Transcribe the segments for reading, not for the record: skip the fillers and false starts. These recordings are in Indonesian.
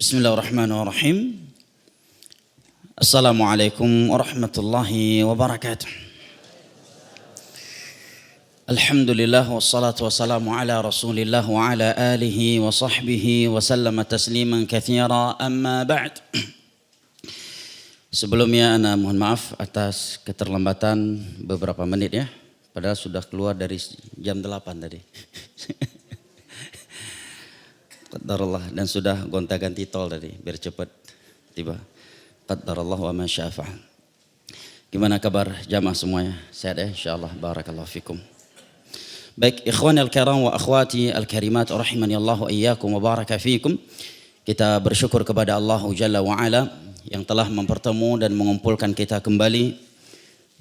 Bismillahirrahmanirrahim. Assalamualaikum warahmatullahi wabarakatuh. Alhamdulillah wassalatu wassalamu ala Rasulillah wa ala alihi wa sahbihi wa sallama tasliman katsira, amma ba'd. Sebelumnya ana mohon maaf atas keterlambatan beberapa menit ya. Padahal sudah keluar dari jam 8 tadi. Qadarullah, dan sudah gonta-ganti tol tadi biar cepat tiba. Qadarullah wa ma syaa fa'al. Gimana kabar jamaah semuanya? Sehat ya insyaallah. Barakallahu fikum. Baik ikhwani al-kiram wa akhwati al-karimat rahimani Allah wa iyyakum wa baraka fikum. Kita bersyukur kepada Allah Jalla wa Ala yang telah mempertemu dan mengumpulkan kita kembali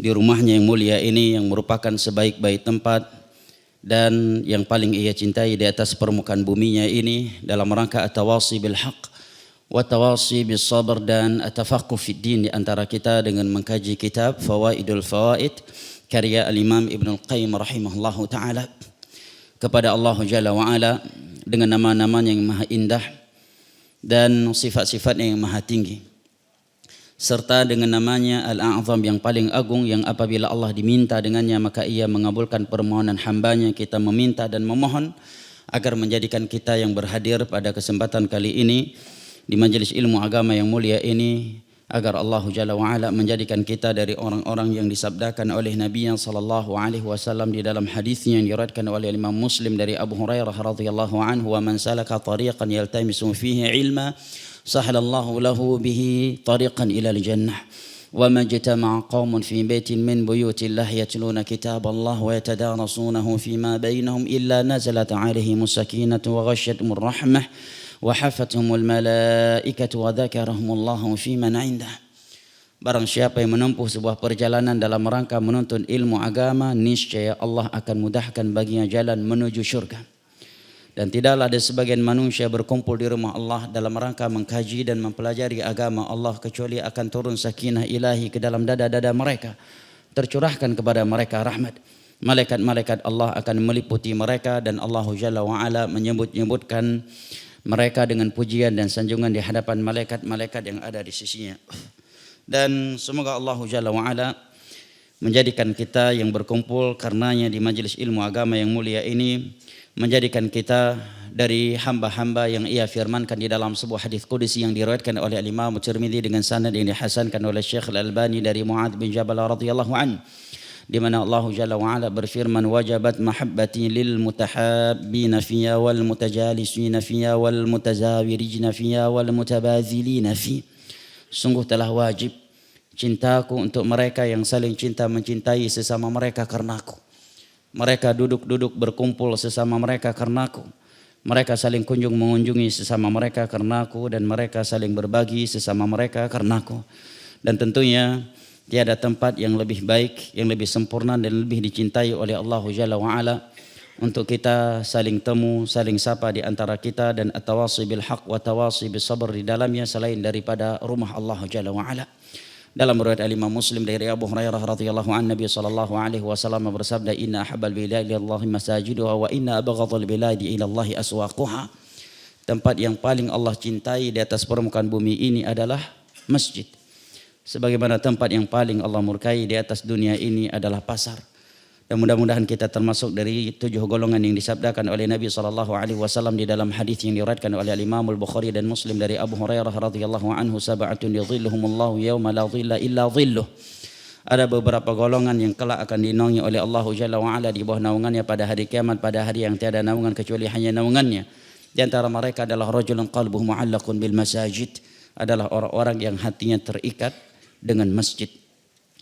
di rumahnya yang mulia ini, yang merupakan sebaik-baik tempat dan yang paling ia cintai di atas permukaan buminya ini, dalam rangka at-tawasi bil haq wa tawasi bis sabr dan at-tafaqquh fid din di antara kita dengan mengkaji kitab Fawaidul Fawaid karya al-Imam Ibnu Al-Qayyim rahimahullahu taala, kepada Allah Jalla wa Ala dengan nama-namanya yang maha indah dan sifat-sifatnya yang maha tinggi, serta dengan namanya Al-A'zam yang paling agung, yang apabila Allah diminta dengannya maka ia mengabulkan permohonan hambanya. Kita meminta dan memohon agar menjadikan kita yang berhadir pada kesempatan kali ini di majelis ilmu agama yang mulia ini, agar Allah Jalla wa'ala menjadikan kita dari orang-orang yang disabdakan oleh Nabi sallallahu alaihi wasallam di dalam hadisnya yang diriwayatkan oleh Imam Muslim dari Abu Hurairah radhiyallahu anhu, wa man salaka tariqan yaltamisu fihi ilma sahhalallahu lahu bihi tariqan ilal jannah wa ma jatama'a qaumun fi baitin min buyutillahi yatluna kitaballahi wa yatadarasunahu fima bainahum illa nazalat 'alaihimus sakinatu wa ghasyiyatuhumur rahmah wa hafathumul malaikatu wa dzakarahumullahu fi man 'indah. Barang siapa yang menempuh sebuah perjalanan dalam rangka menuntut ilmu agama, niscaya Allah akan mudahkan baginya jalan menuju syurga. Dan tidaklah ada sebagian manusia berkumpul di rumah Allah dalam rangka mengkaji dan mempelajari agama Allah kecuali akan turun sakinah ilahi ke dalam dada-dada mereka, tercurahkan kepada mereka rahmat. Malaikat-malaikat Allah akan meliputi mereka dan Allah Jalla wa'ala menyebut-nyebutkan mereka dengan pujian dan sanjungan di hadapan malaikat-malaikat yang ada di sisinya. Dan semoga Allah Jalla wa'ala menjadikan kita yang berkumpul karenanya di majelis ilmu agama yang mulia ini, menjadikan kita dari hamba-hamba yang ia firmankan di dalam sebuah hadis qudsi yang diriwayatkan oleh Imam Tirmidzi dengan sanad yang dihasankan oleh Syekh Al-Albani dari Mu'adz bin Jabal radhiyallahu anhu, di mana Allah Jalla wa Ala berfirman, wajabat mahabbati lil mutahabbina fiyya wal mutajalisina fiyya wal mutazawirijina fiyya wal mutabazilina fi. Sungguh telah wajib cintaku untuk mereka yang saling cinta mencintai sesama mereka karenaku. Mereka duduk-duduk berkumpul sesama mereka karenaku. Mereka saling kunjung mengunjungi sesama mereka karenaku, dan mereka saling berbagi sesama mereka karenaku. Dan tentunya tiada tempat yang lebih baik, yang lebih sempurna dan lebih dicintai oleh Allah Jalla wa'ala untuk kita saling temu, saling sapa di antara kita, dan at-tawasi bil haq wa tawasi bis sabr di dalamnya selain daripada rumah Allah Jalla wa'ala. Dalam riwayat Imam Muslim dari Abu Hurairah radhiyallahu anhu, Nabi sallallahu alaihi wasallam bersabda, inna ahabbal biladi ilallahi masajiduha wa inna abghadhal biladi ilallahi aswaquha. Tempat yang paling Allah cintai di atas permukaan bumi ini adalah masjid, sebagaimana tempat yang paling Allah murkai di atas dunia ini adalah pasar. Dan mudah-mudahan kita termasuk dari 7 golongan yang disabdakan oleh Nabi sallallahu alaihi wasallam di dalam hadis yang diriwayatkan oleh Imam Al-Bukhari dan Muslim dari Abu Hurairah radhiyallahu anhu, sab'atun yadhilluhumullahu yauma la dhilla illa dhilluh. Ada beberapa golongan yang kelak akan dinaungi oleh Allah Jalla wa Ala di bawah naungannya pada hari kiamat, pada hari yang tiada naungan kecuali hanya naungannya. Di antara mereka adalah rajulun qalbuhu mu'allaqun bil masajid, adalah orang-orang yang hatinya terikat dengan masjid.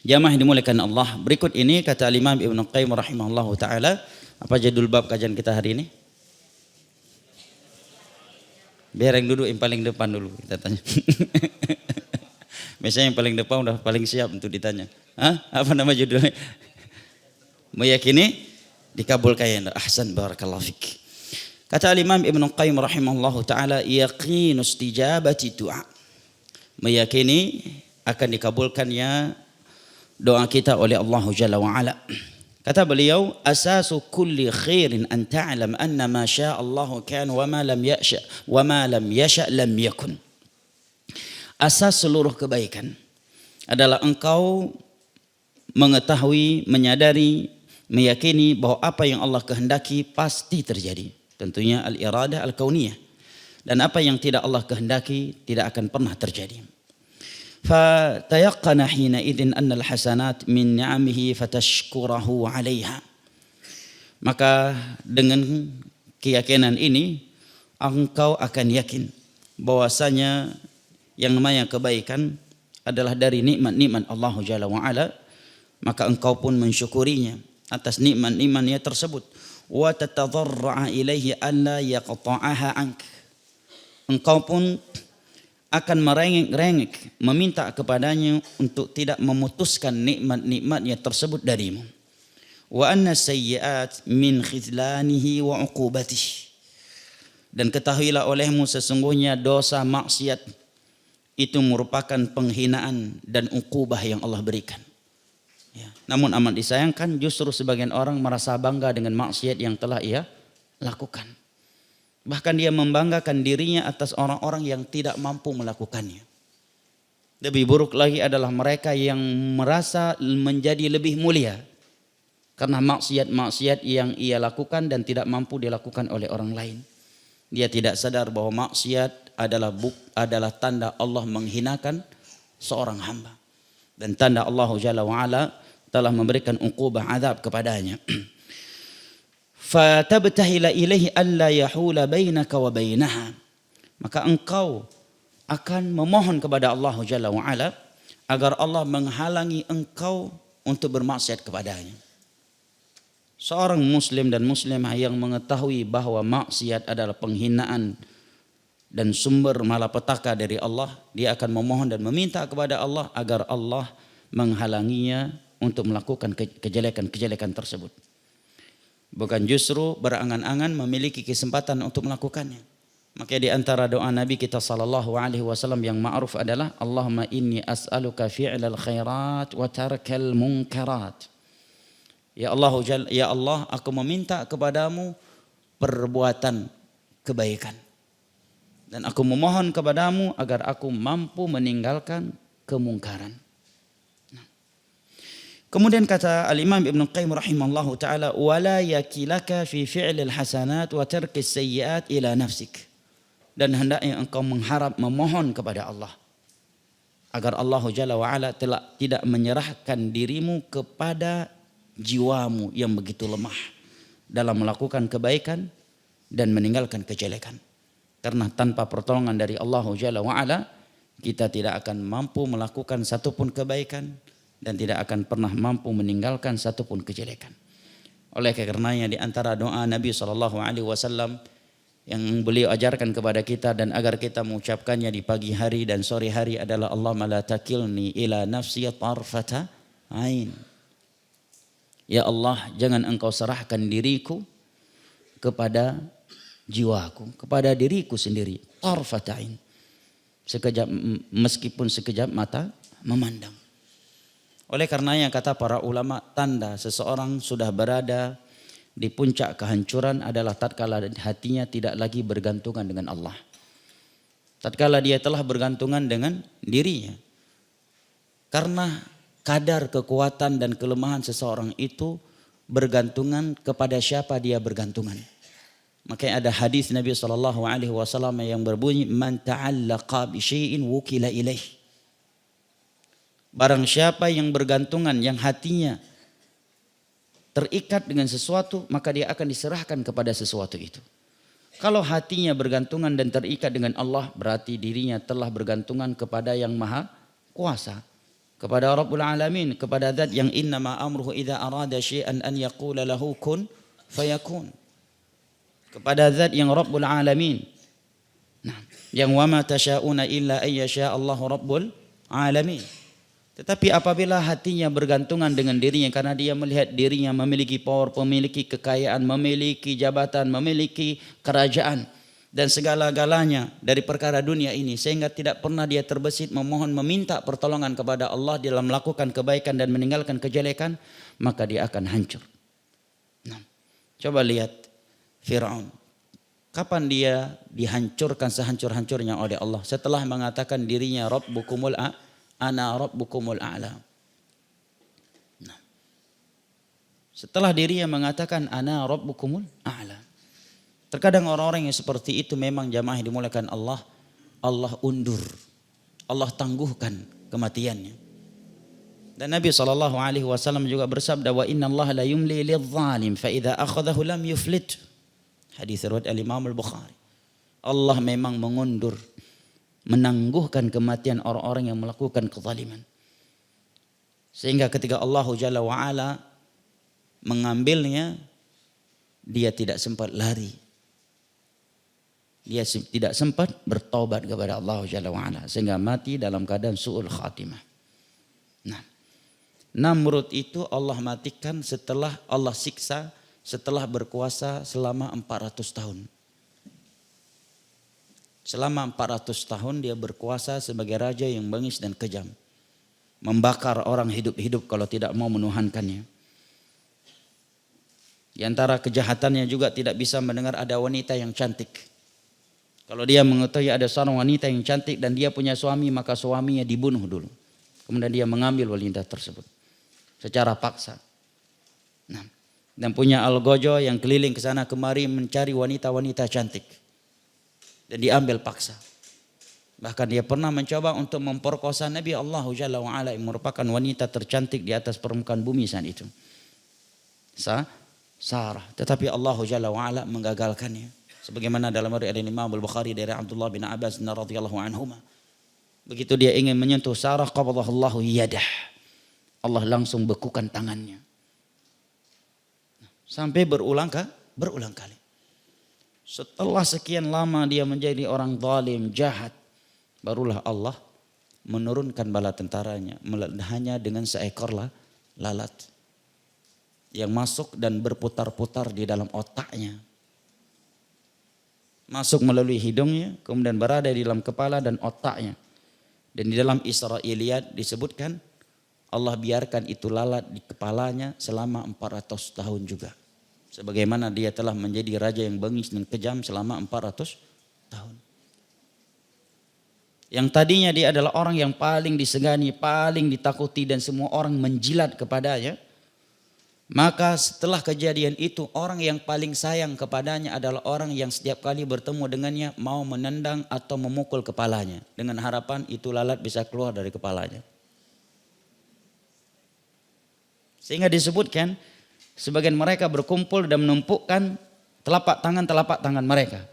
Jamaah yang dimuliakan Allah, berikut ini kata Imam Ibnu Qayyim rahimahullahu taala. Apa judul bab kajian kita hari ini? Biar yang duduk yang paling depan dulu kita tanya. Biasanya yang paling depan udah paling siap untuk ditanya. Hah? Apa nama judulnya? Meyakini dikabulkan. Ahsan, barakallahu fik. Kata Imam Ibnu Qayyim rahimahullahu taala, yaqinu istijabati du'a. Meyakini akan dikabulkannya doa kita oleh Allah Jalla wa Ala. Kata beliau, asasu kulli khairin an ta'lam anna ma syaa Allah kan wa ma lam yasha lam yakun. asas seluruh kebaikan adalah engkau mengetahui, menyadari, meyakini bahwa apa yang Allah kehendaki pasti terjadi. Tentunya al-iradah al-kauniyah. Dan apa yang tidak Allah kehendaki tidak akan pernah terjadi. فَتَيَقَّنَ حِينَئِذٍ أَنَّ الْحَسَنَاتِ مِنْ نِعَمِهِ فَتَشْكُرَهُ عَلَيْهَا. Maka dengan keyakinan ini engkau akan yakin bahwasanya yang namanya kebaikan adalah dari nikmat-nikmat Allah Jalla wa'ala, maka engkau pun mensyukurinya atas nikmat-nikmatnya tersebut. Wa tatadharra'a ilaihi alla yaqta'aha ank. Engkau pun akan merengek-rengek meminta kepadanya untuk tidak memutuskan nikmat-nikmatnya tersebut darimu. Wa anna sayyi'at min khizlanihi wa uqubatihi. Dan ketahuilah olehmu sesungguhnya dosa maksiat itu merupakan penghinaan dan uqubah yang Allah berikan. Ya. Namun amat disayangkan justru sebagian orang merasa bangga dengan maksiat yang telah ia lakukan. Bahkan dia membanggakan dirinya atas orang-orang yang tidak mampu melakukannya. Lebih buruk lagi adalah mereka yang merasa menjadi lebih mulia karena maksiat-maksiat yang ia lakukan dan tidak mampu dilakukan oleh orang lain. Dia tidak sadar bahwa maksiat adalah tanda Allah menghinakan seorang hamba. Dan tanda Allah Jalla wa'ala telah memberikan uqubah azab kepadanya. Fatabtahila ilaihi alla yahula bainaka wa bainaha. Maka engkau akan memohon kepada Allah Jalla wa'ala agar Allah menghalangi engkau untuk bermaksiat kepadanya. Seorang muslim dan muslimah yang mengetahui bahwa maksiat adalah penghinaan dan sumber malapetaka dari Allah, dia akan memohon dan meminta kepada Allah agar Allah menghalanginya untuk melakukan kejelekan-kejelekan tersebut. Bukan justru berangan-angan memiliki kesempatan untuk melakukannya. Maka di antara doa Nabi kita sallallahu alaihi wasallam yang ma'ruf adalah Allahumma inni as'aluka fi'lal khairat wa tarkal munkarat. Ya Allah, aku meminta kepadamu perbuatan kebaikan. Dan aku memohon kepadamu agar aku mampu meninggalkan kemungkaran. Kemudian kata Al-Imam Ibn Qayyim rahimahullahu ta'ala, wala yakilaka fi fi'lil hasanat wa tarkis sayyiat ila nafsik. Dan hendaknya engkau mengharap, memohon kepada Allah agar Allah Jalla wa'ala tidak menyerahkan dirimu kepada jiwamu yang begitu lemah dalam melakukan kebaikan dan meninggalkan kejelekan. Karena tanpa pertolongan dari Allah Jalla wa'ala, kita tidak akan mampu melakukan satupun kebaikan dan tidak akan pernah mampu meninggalkan satupun kejelekan. Oleh karenanya di antara doa Nabi SAW yang beliau ajarkan kepada kita dan agar kita mengucapkannya di pagi hari dan sore hari adalah Allahumma la takilni ila nafsi tarfata ain. Ya Allah, jangan engkau serahkan diriku kepada jiwaku, kepada diriku sendiri. Tarfata ain. Meskipun sekejap mata memandang. Oleh karenanya kata para ulama, tanda seseorang sudah berada di puncak kehancuran adalah tatkala hatinya tidak lagi bergantungan dengan Allah. Tatkala dia telah bergantungan dengan dirinya. Karena kadar kekuatan dan kelemahan seseorang itu bergantungan kepada siapa dia bergantungan. Makanya ada hadis Nabi SAW yang berbunyi, man ta'allaqa bi syai'in wukila ilaih. Barang siapa yang bergantungan, yang hatinya terikat dengan sesuatu, maka dia akan diserahkan kepada sesuatu itu. Kalau hatinya bergantungan dan terikat dengan Allah, berarti dirinya telah bergantungan kepada yang maha kuasa. Kepada Rabbul Alamin, kepada zat yang innama amruhu idza arada syai'an an yaqula lahu kun fayakun. Kepada zat yang Rabbul Alamin. Nah, yang wa ma tasyauna illa ay yasha Allahu Rabbul Alamin. Tetapi apabila hatinya bergantungan dengan dirinya karena dia melihat dirinya memiliki power, memiliki kekayaan, memiliki jabatan, memiliki kerajaan dan segala-galanya dari perkara dunia ini sehingga tidak pernah dia terbesit memohon meminta pertolongan kepada Allah dalam melakukan kebaikan dan meninggalkan kejelekan, maka dia akan hancur. Nah, coba lihat Fir'aun. Kapan dia dihancurkan sehancur-hancurnya oleh Allah? Setelah mengatakan dirinya ana rabbukumul a'la. Nah, setelah dirinya mengatakan ana rabbukumul a'la. Terkadang orang-orang yang seperti itu memang jamaah yang dimuliakan Allah, Allah undur, Allah tangguhkan kematiannya. Dan Nabi SAW juga bersabda, wa inna Allah la yumli lidh-dhalim fa idza akhadhahu lam yuflit. Hadis riwayat Al-Imam Al-Bukhari. Allah memang mengundur, menangguhkan kematian orang-orang yang melakukan kezaliman. Sehingga ketika Allah Jalla wa Ala mengambilnya, dia tidak sempat lari. Dia tidak sempat bertaubat kepada Allah Jalla wa Ala, sehingga mati dalam keadaan su'ul khatimah. Nah, Namrud itu Allah matikan setelah Allah siksa, setelah berkuasa selama 400 tahun. Selama 400 tahun dia berkuasa sebagai raja yang bengis dan kejam. Membakar orang hidup-hidup kalau tidak mau menuhankannya. Di antara kejahatannya juga tidak bisa mendengar ada wanita yang cantik. Kalau dia mengetahui ada seorang wanita yang cantik dan dia punya suami, maka suaminya dibunuh dulu. Kemudian dia mengambil wanita tersebut secara paksa. Nah, dan punya algojo yang keliling ke sana kemari mencari wanita-wanita cantik. Dan diambil paksa. Bahkan dia pernah mencoba untuk memperkosa Nabi Allah Jalla wa Ala yang merupakan wanita tercantik di atas permukaan bumi saat itu. Sarah. Tetapi Allah Jalla wa Ala menggagalkannya. Sebagaimana dalam riwayat Imam Al-Bukhari dari Abdullah bin Abbas radhiyallahu anhuma. Begitu dia ingin menyentuh Sarah, qabadallahu yadah. Allah langsung bekukan tangannya. Sampai berulang kali. Setelah sekian lama dia menjadi orang zalim, jahat, barulah Allah menurunkan bala tentaranya hanya dengan seekor lalat yang masuk dan berputar-putar di dalam otaknya. Masuk melalui hidungnya, kemudian berada di dalam kepala dan otaknya. Dan di dalam Israiliyat disebutkan Allah biarkan itu lalat di kepalanya selama 400 tahun juga. Sebagaimana dia telah menjadi raja yang bengis dan kejam selama 400 tahun. Yang tadinya dia adalah orang yang paling disegani, paling ditakuti dan semua orang menjilat kepadanya. Maka setelah kejadian itu orang yang paling sayang kepadanya adalah orang yang setiap kali bertemu dengannya mau menendang atau memukul kepalanya. Dengan harapan itu lalat bisa keluar dari kepalanya. Sehingga disebutkan sebagian mereka berkumpul dan menumpukkan telapak tangan mereka.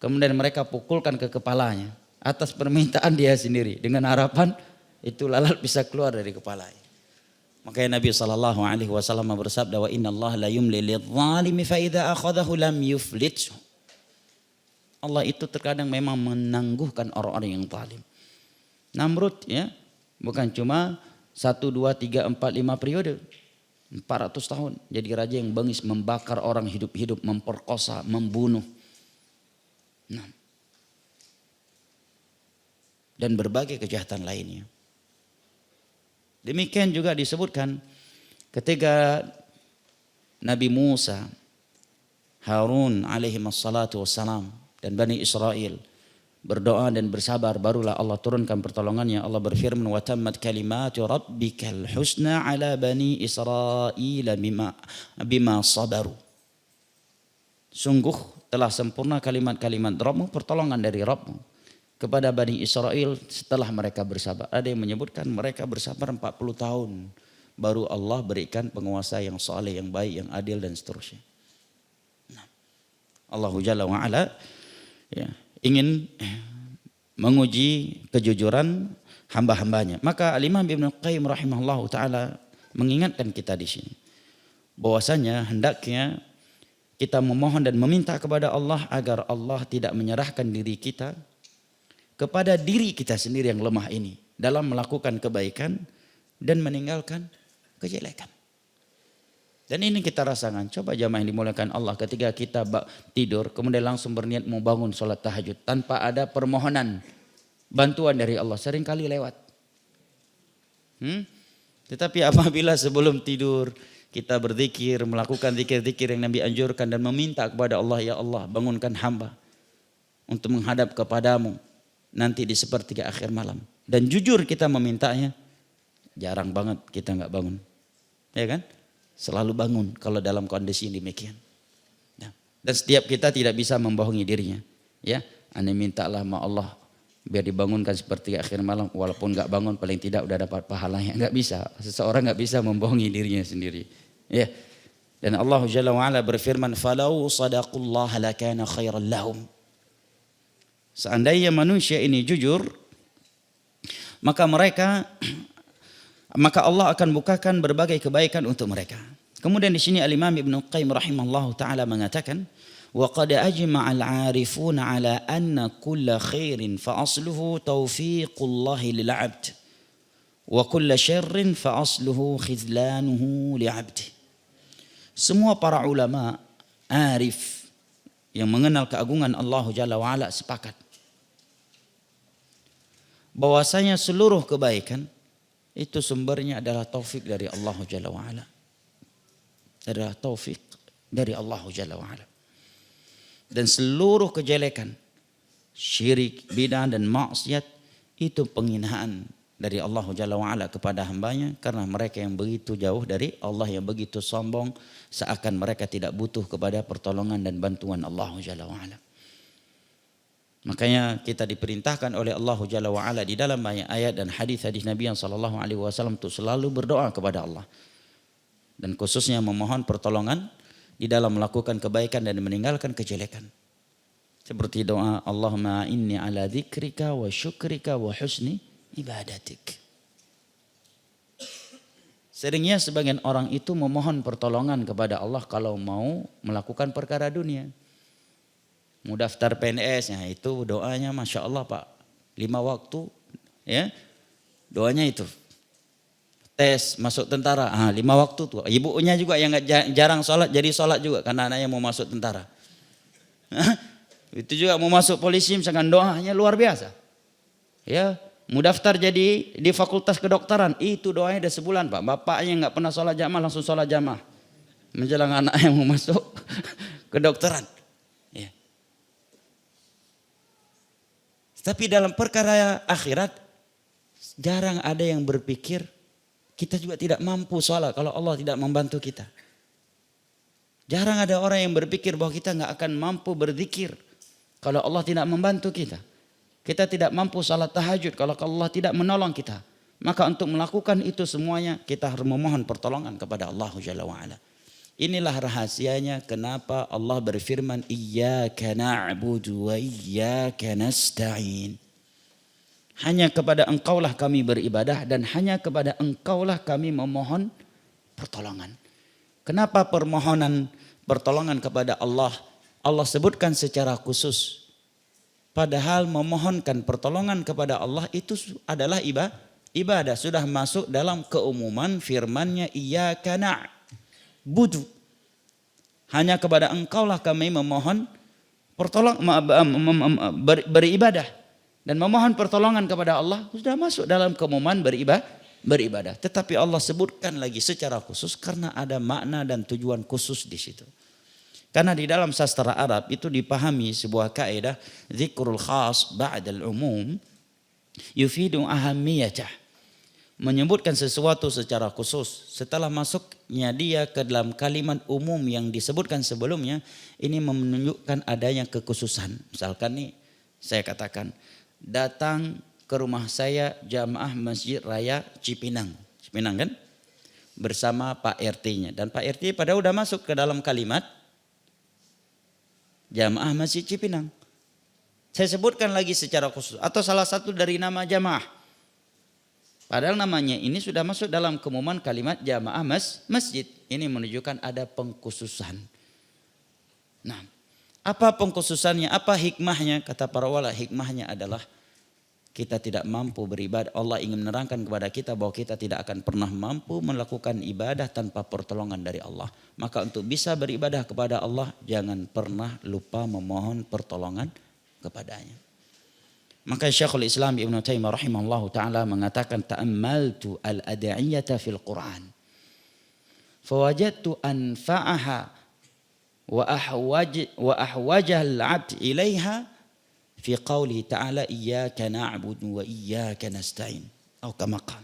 Kemudian mereka pukulkan ke kepalanya atas permintaan dia sendiri. Dengan harapan itu lalat bisa keluar dari kepalanya. Makanya Nabi SAW bersabda, wa inna Allah la yumli lidh-dhalimi fa idza akhadahu lam yuflit. Allah itu terkadang memang menangguhkan orang-orang yang zalim. Namrud ya, bukan cuma 1, 2, 3, 4, 5 periode. 400 tahun jadi raja yang bengis, membakar orang hidup-hidup, memperkosa, membunuh. Nah. Dan berbagai kejahatan lainnya. Demikian juga disebutkan ketika Nabi Musa, Harun alaihi wassalatu wassalam dan Bani Israel berdoa dan bersabar, barulah Allah turunkan pertolongannya. Allah berfirman, wa tammat kalimatu rabbikal husna ala bani Israil bima sabaru. Sungguh telah sempurna kalimat-kalimat Rabbmu, pertolongan dari Rabbmu kepada Bani Israel setelah mereka bersabar. Ada yang menyebutkan mereka bersabar 40 tahun. Baru Allah berikan penguasa yang saleh, yang baik, yang adil dan seterusnya. Nah, Allah Jalla wa'ala ya, ingin menguji kejujuran hamba-hambanya. Maka Al-Imam Ibnu Qayyim rahimahullah ta'ala mengingatkan kita di sini. Bahwasanya hendaknya kita memohon dan meminta kepada Allah agar Allah tidak menyerahkan diri kita kepada diri kita sendiri yang lemah ini dalam melakukan kebaikan dan meninggalkan kejelekan. Dan ini kita rasakan. Coba jamaah yang dimuliakan Allah, ketika kita tidur kemudian langsung berniat mau bangun sholat tahajud tanpa ada permohonan bantuan dari Allah, seringkali lewat. Tetapi apabila sebelum tidur kita berzikir, melakukan zikir-zikir yang Nabi anjurkan dan meminta kepada Allah, ya Allah bangunkan hamba untuk menghadap kepadamu nanti di sepertiga akhir malam. Dan jujur kita memintanya, jarang banget kita nggak bangun. Ya kan? Selalu bangun kalau dalam kondisi yang demikian. Nah, dan setiap kita tidak bisa membohongi dirinya. Ya, ane mintalah sama Allah biar dibangunkan seperti akhir malam, walaupun nggak bangun paling tidak udah dapat pahalanya. Nggak bisa, seseorang nggak bisa membohongi dirinya sendiri. Ya, dan Allah Jalla wa Ala berfirman, "Falau sadaqullah lakana khairan lahum." Seandainya manusia ini jujur, maka Allah akan bukakan berbagai kebaikan untuk mereka. Kemudian di sini Al-Imam Ibnu Qayyim rahimahullahu taala mengatakan, وقد أجمع العارفون على أن كل خير فأصله توفيق الله للعبد وكل شر فأصله خذلانه لعبده. Semua para ulama arif yang mengenal keagungan Allah Jalla wa'ala sepakat bahwasanya seluruh kebaikan itu sumbernya adalah taufik dari Allah Jalla wa'ala. Adalah taufik dari Allah Jalla wa'ala. Dan seluruh kejelekan, syirik, bidah dan maksiat itu penghinaan dari Allah Jalla wa'ala kepada hambanya, karena mereka yang begitu jauh dari Allah, yang begitu sombong seakan mereka tidak butuh kepada pertolongan dan bantuan Allah Jalla wa'ala. Makanya kita diperintahkan oleh Allah Jalla wa'ala di dalam banyak ayat dan hadis-hadis Nabi SAW untuk selalu berdoa kepada Allah. Dan khususnya memohon pertolongan di dalam melakukan kebaikan dan meninggalkan kejelekan. Seperti doa Allahumma inni ala dzikrika wa syukrika wa husni ibadatik. Seringnya sebagian orang itu memohon pertolongan kepada Allah kalau mau melakukan perkara dunia. Mau daftar PNS, ya itu doanya Masya Allah Pak. 5 waktu, ya doanya itu. Tes masuk tentara, 5 waktu tuh. Ibunya juga yang jarang sholat jadi sholat juga karena anaknya mau masuk tentara. Itu juga mau masuk polisi, misalkan doanya luar biasa. Ya, mau daftar jadi di fakultas kedokteran, itu doanya udah sebulan Pak. Bapaknya nggak pernah sholat jamaah langsung sholat jamaah menjelang anaknya mau masuk kedokteran. Ya. Tapi dalam perkara akhirat jarang ada yang berpikir kita juga tidak mampu sholat kalau Allah tidak membantu kita. Jarang ada orang yang berpikir bahwa kita nggak akan mampu berzikir kalau Allah tidak membantu kita. Kita tidak mampu sholat tahajud kalau Allah tidak menolong kita. Maka untuk melakukan itu semuanya kita harus memohon pertolongan kepada Allah Jalla wa'ala. Inilah rahasianya kenapa Allah berfirman Iyyaka na'budu wa iyyaka nasta'in. Hanya kepada engkaulah kami beribadah dan hanya kepada engkaulah kami memohon pertolongan. Kenapa permohonan pertolongan kepada Allah sebutkan secara khusus? Padahal memohonkan pertolongan kepada Allah itu adalah ibadah. Sudah masuk dalam keumuman firman-Nya Iyyaka na'budu. Hanya kepada engkaulah kami memohon beribadah. Dan memohon pertolongan kepada Allah sudah masuk dalam keumuman beribadah. Tetapi Allah sebutkan lagi secara khusus karena ada makna dan tujuan khusus di situ. Karena di dalam sastra Arab itu dipahami sebuah kaidah zikrul khas ba'dal umum yufidu ahamiyatah. Menyebutkan sesuatu secara khusus setelah masuknya dia ke dalam kalimat umum yang disebutkan sebelumnya, ini menunjukkan adanya kekhususan. Misalkan nih saya katakan datang ke rumah saya jamaah Masjid Raya Cipinang kan? Bersama Pak RT-nya. Dan Pak RT pada udah masuk ke dalam kalimat jamaah Masjid Cipinang. Saya sebutkan lagi secara khusus. Atau salah satu dari nama jamaah. Padahal namanya ini sudah masuk dalam keumuman kalimat jamaah masjid. Ini menunjukkan ada pengkhususan. Nah, apa pengkhususannya? Apa hikmahnya? Kata para ulama, hikmahnya adalah kita tidak mampu beribadah. Allah ingin menerangkan kepada kita bahwa kita tidak akan pernah mampu melakukan ibadah tanpa pertolongan dari Allah. Maka untuk bisa beribadah kepada Allah, jangan pernah lupa memohon pertolongan kepadanya. Maka Syekhul Islam Ibnu Taimiyah rahimahullahu taala mengatakan ta'ammaltu al-ad'iyata fil Quran. fawajadtu anfa'aha wa ahwajal 'abd ilaiha fi qawli ta'ala iyyaka na'budu wa iyyaka nasta'in. Atau kama qala.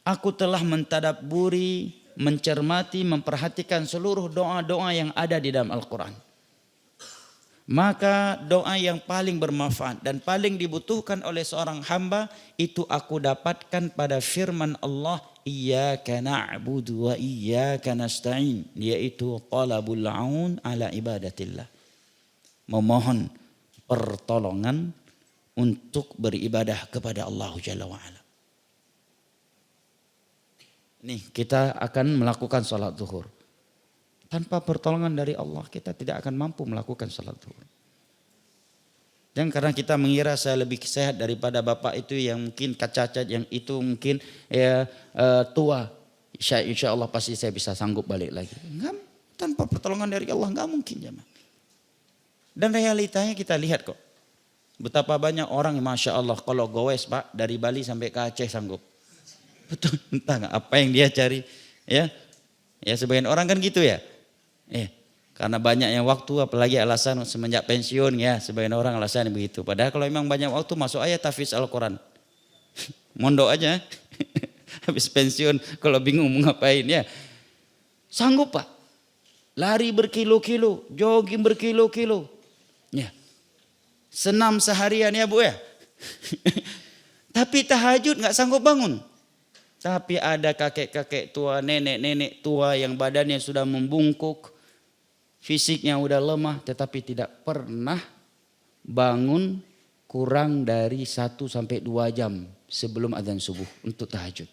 Aku telah mentadabburi, mencermati, memperhatikan seluruh doa-doa yang ada di dalam Al-Quran. Maka doa yang paling bermanfaat dan paling dibutuhkan oleh seorang hamba itu aku dapatkan pada firman Allah iyyaka na'budu wa iyyaka nasta'in, yaitu talabul aun ala ibadatillah, memohon pertolongan untuk beribadah kepada Allah Jalla wa'ala. Nih kita akan melakukan salat zuhur. Tanpa pertolongan dari Allah kita tidak akan mampu melakukan salat zuhur. Dan karena kita mengira saya lebih sehat daripada bapak itu yang mungkin cacat, yang itu mungkin tua. Insya Allah pasti saya bisa sanggup balik lagi. Enggak, tanpa pertolongan dari Allah enggak mungkin jemaah. Dan realitanya kita lihat kok. Betapa banyak orang yang Masya Allah kalau goes Pak dari Bali sampai ke Aceh sanggup. Betul, entah apa yang dia cari. Ya sebagian orang kan gitu ya. Karena banyaknya waktu, apalagi alasan semenjak pensiun ya, sebagian orang alasan begitu. Padahal kalau memang banyak waktu masuk aja tahfiz Al-Quran. Mondok aja. Habis pensiun kalau bingung mau ngapain ya. Sanggup Pak. Lari berkilo-kilo, jogging berkilo-kilo. Ya. Senam seharian ya Bu ya. Tapi tahajud gak sanggup bangun. Tapi ada kakek-kakek tua, nenek-nenek tua yang badannya sudah membungkuk. Fisiknya udah lemah tetapi tidak pernah bangun kurang dari 1 sampai 2 jam sebelum azan subuh untuk tahajud.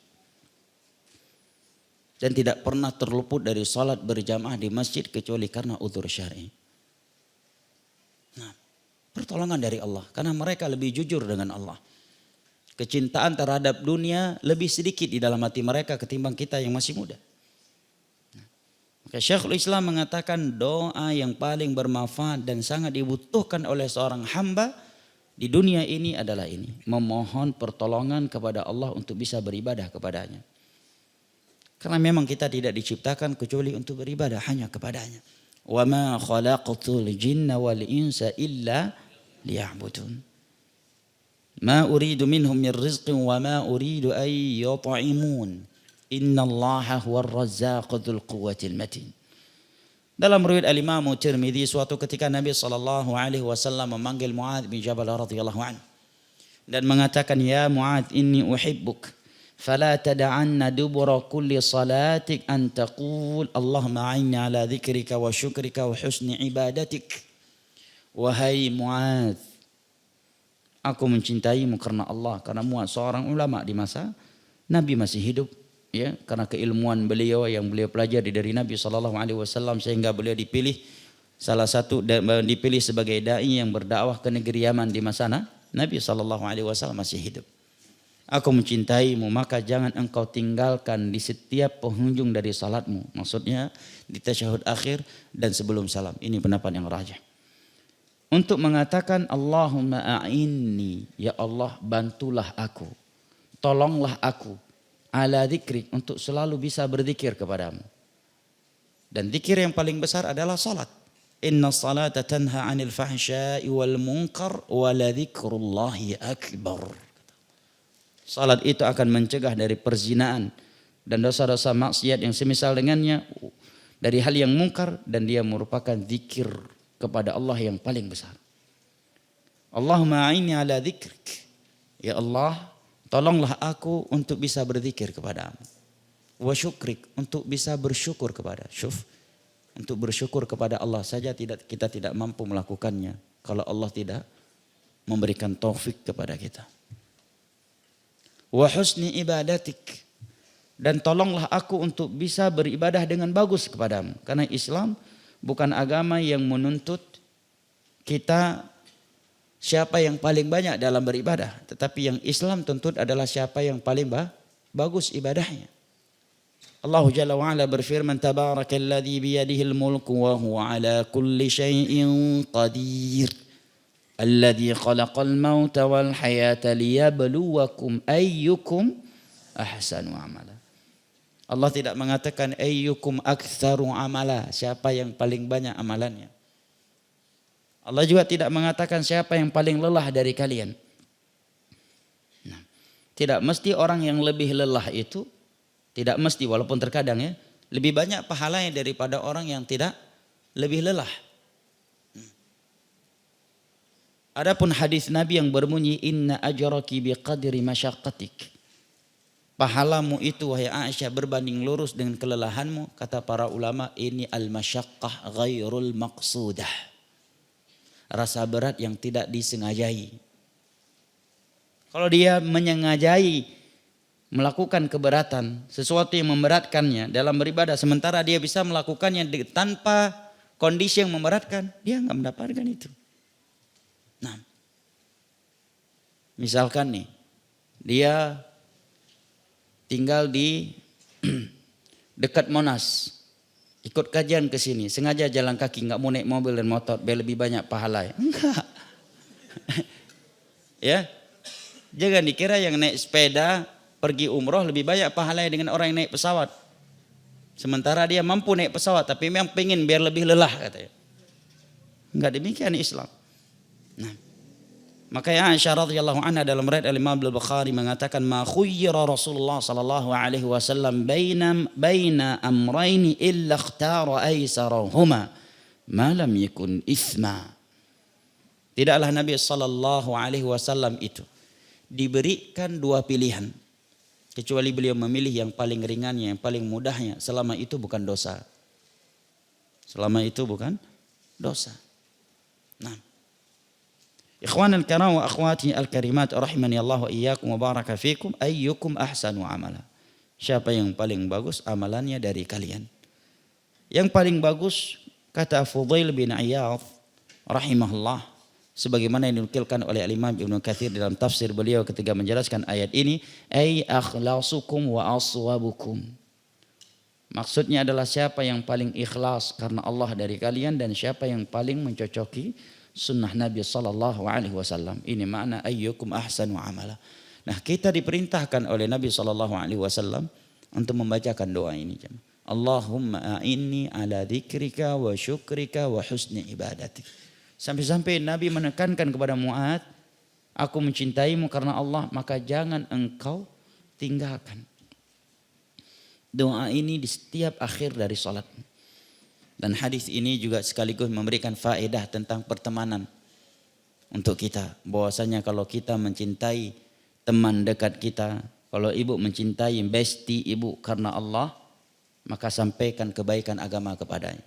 Dan tidak pernah terluput dari salat berjamaah di masjid kecuali karena udzur syar'i. Nah, pertolongan dari Allah karena mereka lebih jujur dengan Allah. Kecintaan terhadap dunia lebih sedikit di dalam hati mereka ketimbang kita yang masih muda. Maka Syekhul Islam mengatakan doa yang paling bermanfaat dan sangat dibutuhkan oleh seorang hamba di dunia ini adalah ini. Memohon pertolongan kepada Allah untuk bisa beribadah kepadanya. Karena memang kita tidak diciptakan kecuali untuk beribadah hanya kepadanya. Wa ma khalaqtul jinna wal insa illa liya'budun. Ma uridu minhum min rizqin wa ma uridu ay yut'imun. Innallaha huwar razzaqu dzul quwwatil matin. Dalam riwayat Al-Imam Tirmidzi suatu ketika Nabi SAW memanggil Mu'adz bin Jabal radhiyallahu anhu dan mengatakan ya Mu'adz inni uhibbuk fala tad'anna dubura kulli salatik an taqul Allahumma a'inni ala dzikrika wa syukrika wa husni ibadatik. Wahai Mu'adz, aku mencintaimu karena Allah, karena Mu'adz seorang ulama di masa Nabi masih hidup. Ya, karena keilmuan beliau yang beliau pelajari dari Nabi SAW sehingga beliau dipilih dipilih sebagai dai yang berdakwah ke negeri Yaman di masa Nabi SAW masih hidup. Aku mencintaimu maka jangan engkau tinggalkan di setiap penghujung dari salatmu. Maksudnya di tasyahud akhir dan sebelum salam. Ini pendapat yang rajih. Untuk mengatakan Allahumma a'inni, ya Allah bantulah aku, tolonglah aku ala dzikrik, untuk selalu bisa berzikir kepadamu. Dan zikir yang paling besar adalah salat. Inna salata tanha 'anil fahsya'i wal munkar wa la dzikrullahi akbar. Salat itu akan mencegah dari perzinaan dan dosa-dosa maksiat yang semisal dengannya, dari hal yang mungkar, dan dia merupakan zikir kepada Allah yang paling besar. Allahumma a'inni ala dzikrik. Ya Allah, tolonglah aku untuk bisa berzikir kepadamu. Wa syukrik, untuk bisa bersyukur kepada. Untuk bersyukur kepada Allah saja kita tidak mampu melakukannya kalau Allah tidak memberikan taufik kepada kita. Wa husni ibadatik, dan tolonglah aku untuk bisa beribadah dengan bagus kepadamu. Karena Islam bukan agama yang menuntut kita siapa yang paling banyak dalam beribadah, tetapi yang Islam tuntut adalah siapa yang paling bagus ibadahnya. Allah Jalla wa Ala berfirman, Tabarakalladzi biyadihil mulku wa huwa ala kulli syai'in qadir. Alladzi khalaqal mauta wal hayata liyabluwakum ayyukum ahsanu amala. Allah tidak mengatakan ayyukum aktsaru amala, siapa yang paling banyak amalannya. Allah juga tidak mengatakan siapa yang paling lelah dari kalian. Nah, tidak mesti orang yang lebih lelah itu, tidak mesti, walaupun terkadang ya, lebih banyak pahalanya daripada orang yang tidak lebih lelah. Adapun hadis Nabi yang berbunyi inna ajraki biqadri masyaqqatik. Pahalamu itu wahai Aisyah berbanding lurus dengan kelelahanmu, kata para ulama, ini al-masyaqqah ghairul maqsudah. Rasa berat yang tidak disengajai. Kalau dia menyengajai melakukan keberatan, sesuatu yang memberatkannya dalam beribadah, sementara dia bisa melakukannya tanpa kondisi yang memberatkan, dia enggak mendapatkan itu. Nah, misalkan nih, dia tinggal di dekat Monas, ikut kajian ke sini, sengaja jalan kaki, nggak mau naik mobil dan motor, biar lebih banyak pahala. Enggak, ya, jangan dikira yang naik sepeda pergi umroh lebih banyak pahalanya dengan orang yang naik pesawat. Sementara dia mampu naik pesawat, tapi memang pengen biar lebih lelah katanya. Enggak demikian Islam. Nah, makanya Aisyah radhiyallahu anha dalam riwayat Imam Al-Bukhari mengatakan ma khuyyira Rasulullah sallallahu alaihi wasallam baina amrayni illa ikhtara aisarahuma ma lam yakun itsma. Tidaklah Nabi sallallahu alaihi wasallam itu diberikan dua pilihan kecuali beliau memilih yang paling ringannya, yang paling mudahnya, selama itu bukan dosa. Selama itu bukan dosa. Nah, ikhwan al-karam wa akhwati al-karimat rahimani Allah wa iyyakum wa baraka fikum, ayyukum ahsanu amala. Siapa yang paling bagus amalannya dari kalian? Yang paling bagus kata Fudail bin Iyadh rahimahullah, sebagaimana yang dinukilkan oleh Imam Ibnu Katsir dalam tafsir beliau ketika menjelaskan ayat ini, ay akhlasukum wa aswabukum. Maksudnya adalah siapa yang paling ikhlas karena Allah dari kalian dan siapa yang paling mencocoki sunnah Nabi sallallahu alaihi wasallam. Ini makna ayyukum ahsanu amala. Nah, kita diperintahkan oleh Nabi sallallahu alaihi wasallam untuk membacakan doa ini. Allahumma a'inni ala dzikrika wa syukrika wa husni ibadatik. Sampai-sampai Nabi menekankan kepada Mu'adz, aku mencintaimu karena Allah, maka jangan engkau tinggalkan doa ini di setiap akhir dari salat. Dan hadis ini juga sekaligus memberikan faedah tentang pertemanan untuk kita. Bahwasanya kalau kita mencintai teman dekat kita, kalau ibu mencintai bestie ibu karena Allah, maka sampaikan kebaikan agama kepadanya.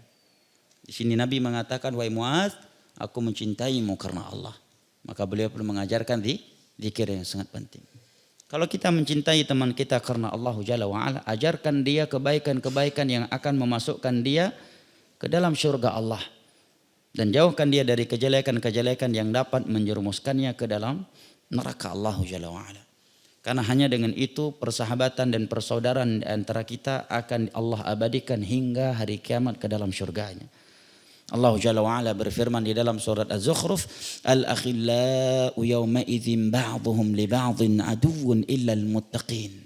Di sini Nabi mengatakan, wahai Mu'adz, aku mencintaimu karena Allah. Maka beliau perlu mengajarkan zikir yang sangat penting. Kalau kita mencintai teman kita karena Allah Jalla wa'ala, ajarkan dia kebaikan-kebaikan yang akan memasukkan dia ke dalam surga Allah. Dan jauhkan dia dari kejelekan-kejelekan yang dapat menjerumuskannya ke dalam neraka Allah Jalla wa'ala. Karena hanya dengan itu persahabatan dan persaudaraan antara kita akan Allah abadikan hingga hari kiamat ke dalam surganya. Allah Jalla wa'ala berfirman di dalam surat Az-Zukhruf, al-akhillau yawma idzin ba'dhum li ba'dhin aduwwun illa al-muttaqin.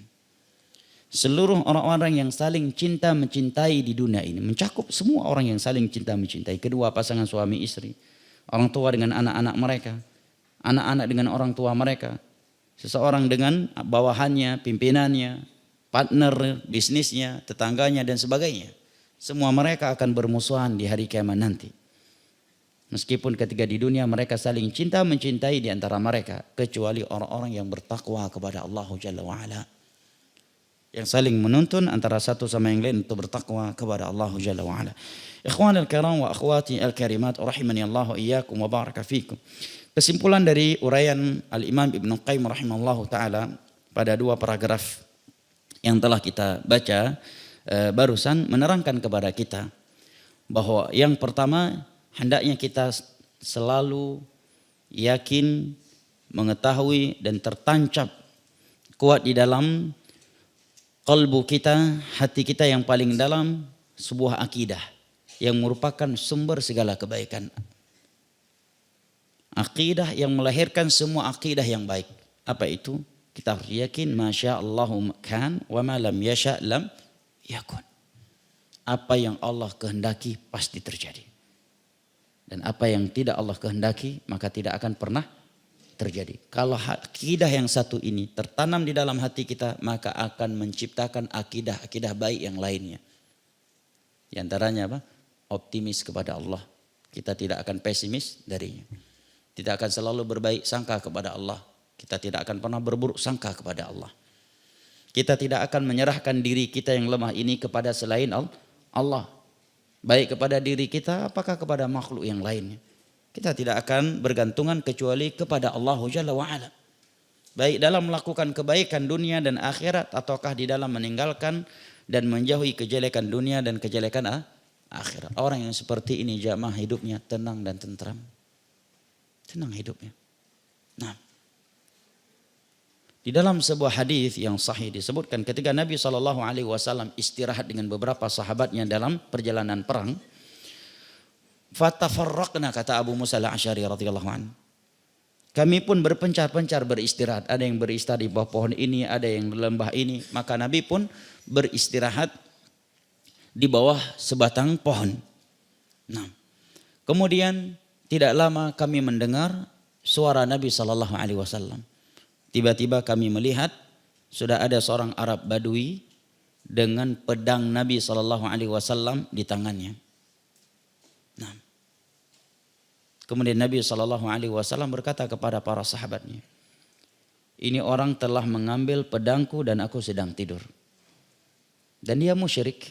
Seluruh orang-orang yang saling cinta mencintai di dunia ini, mencakup semua orang yang saling cinta mencintai, kedua pasangan suami istri, orang tua dengan anak-anak mereka, anak-anak dengan orang tua mereka, seseorang dengan bawahannya, pimpinannya, partner bisnisnya, tetangganya dan sebagainya. Semua mereka akan bermusuhan di hari kiamat nanti. Meskipun ketika di dunia mereka saling cinta mencintai di antara mereka, kecuali orang-orang yang bertakwa kepada Allah Jalla wa'ala, yang saling menuntun antara satu sama yang lain untuk bertakwa kepada Allah Jalla wa'ala. Ikhwan al-karam wa akhwati al-karimat rahimani Allah wa iyyakum wa baraka fikum. Kesimpulan dari uraian Al-Imam Ibnu Qayyim rahimallahu taala pada dua paragraf yang telah kita baca barusan menerangkan kepada kita bahwa yang pertama, hendaknya kita selalu yakin, mengetahui dan tertancap kuat di dalam qalbu kita, hati kita yang paling dalam, sebuah akidah yang merupakan sumber segala kebaikan. Akidah yang melahirkan semua akidah yang baik. Apa itu? Kita harus yakin masya Allahu kan wa ma lam yasha lam yakun. Apa yang Allah kehendaki pasti terjadi. Dan apa yang tidak Allah kehendaki maka tidak akan pernah terjadi. Kalau akidah yang satu ini tertanam di dalam hati kita, maka akan menciptakan akidah baik yang lainnya. Di antaranya apa? Optimis kepada Allah. Kita tidak akan pesimis darinya. Tidak akan selalu berbaik sangka kepada Allah. Kita tidak akan pernah berburuk sangka kepada Allah. Kita tidak akan menyerahkan diri kita yang lemah ini kepada selain Allah. Baik kepada diri kita, apakah kepada makhluk yang lainnya. Kita tidak akan bergantungan kecuali kepada Allah Jalla wa'ala. Baik dalam melakukan kebaikan dunia dan akhirat, ataukah di dalam meninggalkan dan menjauhi kejelekan dunia dan kejelekan akhirat. Orang yang seperti ini jamaah hidupnya tenang dan tentram. Tenang hidupnya. Nah, di dalam sebuah hadis yang sahih disebutkan ketika Nabi SAW istirahat dengan beberapa sahabatnya dalam perjalanan perang. Fatafarraqna, kata Abu Musa al-Asy'ari radhiyallahu anhu. Kami pun berpencar-pencar beristirahat. Ada yang beristirahat di bawah pohon ini, ada yang di lembah ini. Maka Nabi pun beristirahat di bawah sebatang pohon. Nah, kemudian tidak lama kami mendengar suara Nabi SAW. Tiba-tiba kami melihat sudah ada seorang Arab Badui dengan pedang Nabi SAW di tangannya. Nah, kemudian Nabi SAW berkata kepada para sahabatnya, ini orang telah mengambil pedangku dan aku sedang tidur. Dan dia musyrik.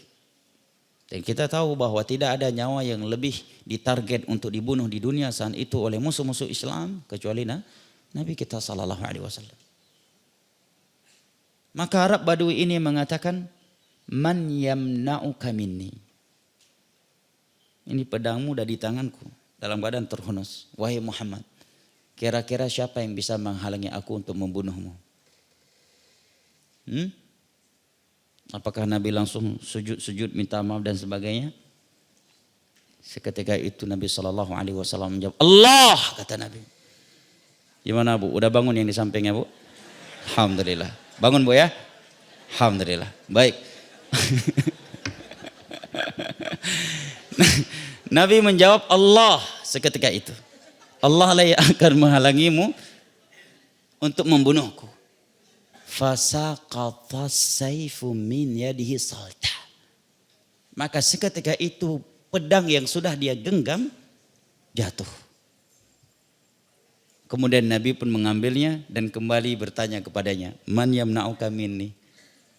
Dan kita tahu bahwa tidak ada nyawa yang lebih ditarget untuk dibunuh di dunia saat itu oleh musuh-musuh Islam kecuali Nabi kita SAW. Maka Arab Badui ini mengatakan, man yamna'uka minni. Ini pedangmu udah di tanganku, dalam keadaan terhunus. Wahai Muhammad, kira-kira siapa yang bisa menghalangi aku untuk membunuhmu? Apakah Nabi langsung sujud minta maaf dan sebagainya? Seketika itu Nabi SAW menjawab, Allah, kata Nabi. Gimana Bu? Udah bangun yang di sampingnya Bu? Alhamdulillah. Bangun Bu ya? Alhamdulillah. Baik. Nabi menjawab, Allah, seketika itu. Allah lah yang akan menghalangimu untuk membunuhku. Fasaqata saifu min yadihi salta. Maka seketika itu pedang yang sudah dia genggam jatuh. Kemudian Nabi pun mengambilnya dan kembali bertanya kepadanya, man yamna'uka minni.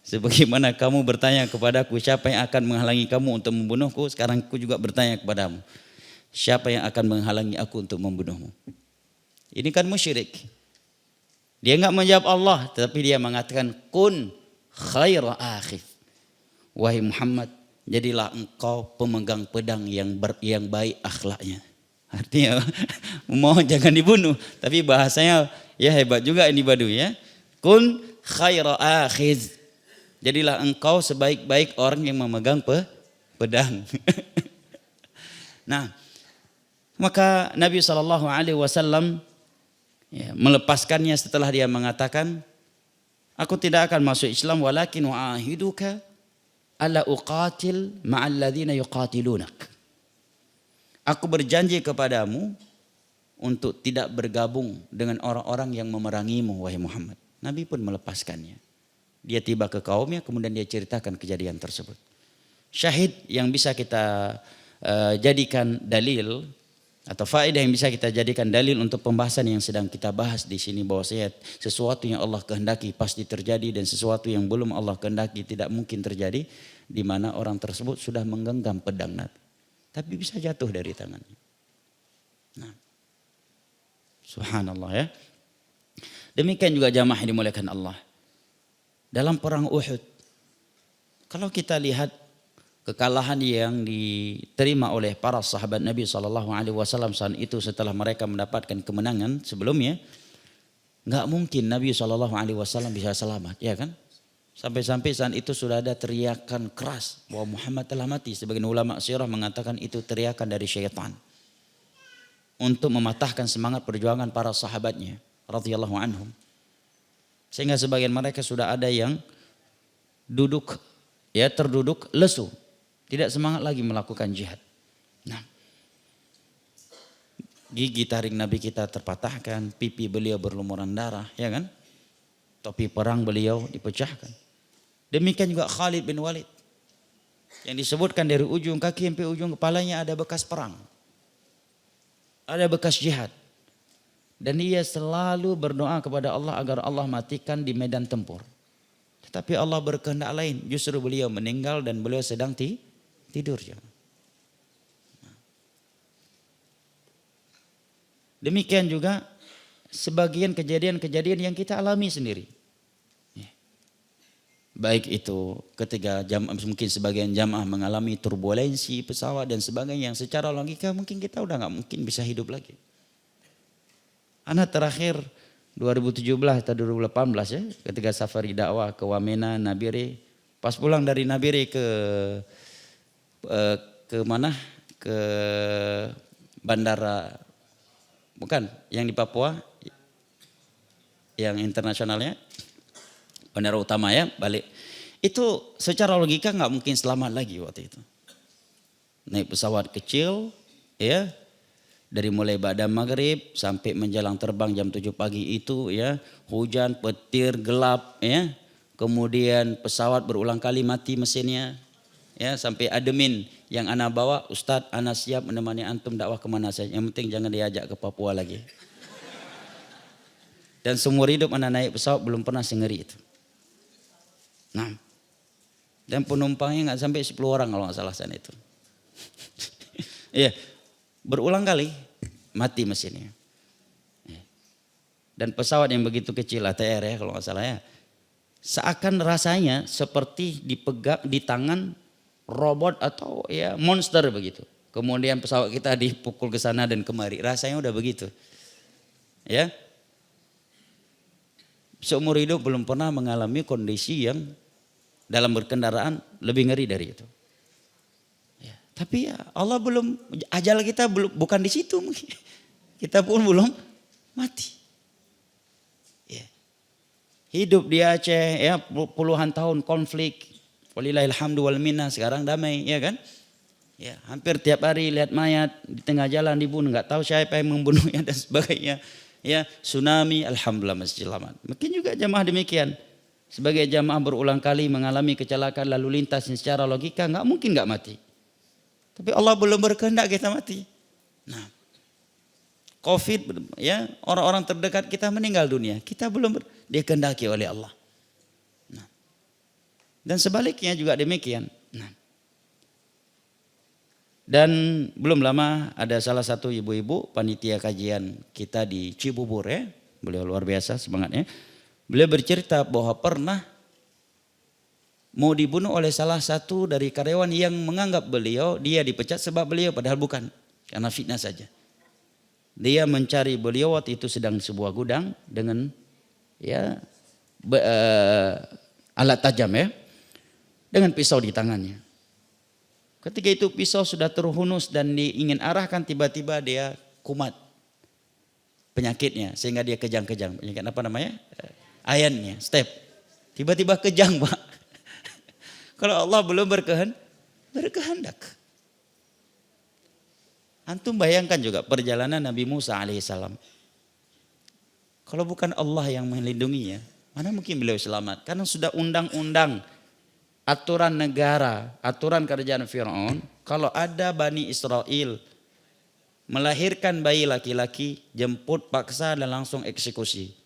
Sebagaimana kamu bertanya kepadaku siapa yang akan menghalangi kamu untuk membunuhku, sekarang aku juga bertanya kepadamu, siapa yang akan menghalangi aku untuk membunuhmu? Ini kan musyrik. Dia enggak menjawab Allah, tetapi dia mengatakan kun khaira akhif. Wahai Muhammad, jadilah engkau pemegang pedang yang baik akhlaknya. Artinya mohon jangan dibunuh, tapi bahasanya ya hebat juga ini Badui ya. Kun khaira akhiz. Jadilah engkau sebaik-baik orang yang memegang pedang. Nah, maka Nabi SAW melepaskannya setelah dia mengatakan, aku tidak akan masuk Islam, walakin wa'ahiduka ala uqatil ma'al ladzina yuqatilunak. Aku berjanji kepadamu untuk tidak bergabung dengan orang-orang yang memerangimu, wahai Muhammad. Nabi pun melepaskannya. Dia tiba ke kaumnya, kemudian dia ceritakan kejadian tersebut. Syahid yang bisa kita jadikan dalil atau faedah yang bisa kita jadikan dalil untuk pembahasan yang sedang kita bahas di sini, bahwasanya sesuatu yang Allah kehendaki pasti terjadi dan sesuatu yang belum Allah kehendaki tidak mungkin terjadi, di mana orang tersebut sudah menggenggam pedang Nabi, tapi bisa jatuh dari tangannya. Nah, subhanallah ya. Demikian juga jamaah yang dimuliakan Allah. Dalam perang Uhud, kalau kita lihat kekalahan yang diterima oleh para sahabat Nabi SAW saat itu setelah mereka mendapatkan kemenangan sebelumnya, nggak mungkin Nabi SAW bisa selamat, ya kan? Sampai-sampai saat itu sudah ada teriakan keras bahwa Muhammad telah mati. Sebagian ulama sirah mengatakan itu teriakan dari syaitan untuk mematahkan semangat perjuangan para sahabatnya radhiyallahu anhum. Sehingga sebagian mereka sudah ada yang duduk ya terduduk lesu, tidak semangat lagi melakukan jihad. Nah, gigi taring Nabi kita terpatahkan, pipi beliau berlumuran darah, ya kan? Topi perang beliau dipecahkan. Demikian juga Khalid bin Walid. Yang disebutkan dari ujung kaki sampai ujung kepalanya ada bekas perang. Ada bekas jihad. Dan ia selalu berdoa kepada Allah agar Allah matikan di medan tempur. Tetapi Allah berkehendak lain. Justru beliau meninggal dan beliau sedang tidur. Demikian juga sebagian kejadian-kejadian yang kita alami sendiri. Baik itu ketika mungkin sebagian jamaah mengalami turbulensi pesawat dan sebagainya yang secara logika mungkin kita udah nggak mungkin bisa hidup lagi. Anak terakhir 2017 atau 2018 ya, ketika safari dakwah ke Wamena, Nabire, pas pulang dari Nabire ke mana? Ke bandara, bukan yang di Papua, yang internasionalnya. Bandara utama ya, balik. Itu secara logika nggak mungkin selamat lagi waktu itu. Naik pesawat kecil, ya, dari mulai ba'da maghrib sampai menjelang terbang jam 7 pagi itu, ya, hujan, petir, gelap, ya. Kemudian pesawat berulang kali mati mesinnya, ya, sampai admin yang ana bawa, Ustadz, ana siap menemani antum dakwah kemana saja. Yang penting jangan diajak ke Papua lagi. Dan seumur hidup ana naik pesawat belum pernah sengeri itu. Nah, dan penumpangnya nggak sampai 10 orang kalau nggak salah sana itu. Iya, berulang kali mati mesinnya. Dan pesawat yang begitu kecil ATR ya kalau nggak salah ya, seakan rasanya seperti dipegang di tangan robot atau ya monster begitu. Kemudian pesawat kita dipukul ke sana dan kemari, rasanya udah begitu. Ya. Seumur hidup belum pernah mengalami kondisi yang dalam berkendaraan lebih ngeri dari itu. Ya, tapi ya Allah belum, ajal kita belum, bukan di situ mungkin. Kita pun belum mati. Ya. Hidup di Aceh ya puluhan tahun konflik. Walillahilhamdu wal minna, sekarang damai ya kan. Ya, hampir tiap hari lihat mayat di tengah jalan dibunuh, nggak tahu siapa yang membunuhnya dan sebagainya. Ya, tsunami, alhamdulillah masih selamat. Mungkin juga jamaah demikian. Sebagai jamaah berulang kali mengalami kecelakaan lalu lintas yang secara logika nggak mungkin nggak mati. Tapi Allah belum berkehendak kita mati. Nah, COVID ya, orang-orang terdekat kita meninggal dunia, kita belum dikehendaki oleh Allah. Nah, dan sebaliknya juga demikian. Nah, dan belum lama ada salah satu ibu-ibu panitia kajian kita di Cibubur ya. Beliau luar biasa semangatnya. Beliau bercerita bahwa pernah mau dibunuh oleh salah satu dari karyawan yang menganggap beliau, dia dipecat sebab beliau padahal bukan. Karena fitnah saja. Dia mencari beliau waktu itu sedang di sebuah gudang dengan ya alat tajam ya. Dengan pisau di tangannya. Ketika itu pisau sudah terhunus dan ingin arahkan, tiba-tiba dia kumat penyakitnya sehingga dia kejang-kejang. Penyakit apa namanya? Ayannya, step. Tiba-tiba kejang, Pak. Kalau Allah belum berkehendak. Antum bayangkan juga perjalanan Nabi Musa alaihissalam. Kalau bukan Allah yang melindunginya, mana mungkin beliau selamat? Karena sudah undang-undang aturan negara, aturan kerajaan Fir'aun, kalau ada Bani Israel melahirkan bayi laki-laki, jemput paksa dan langsung eksekusi.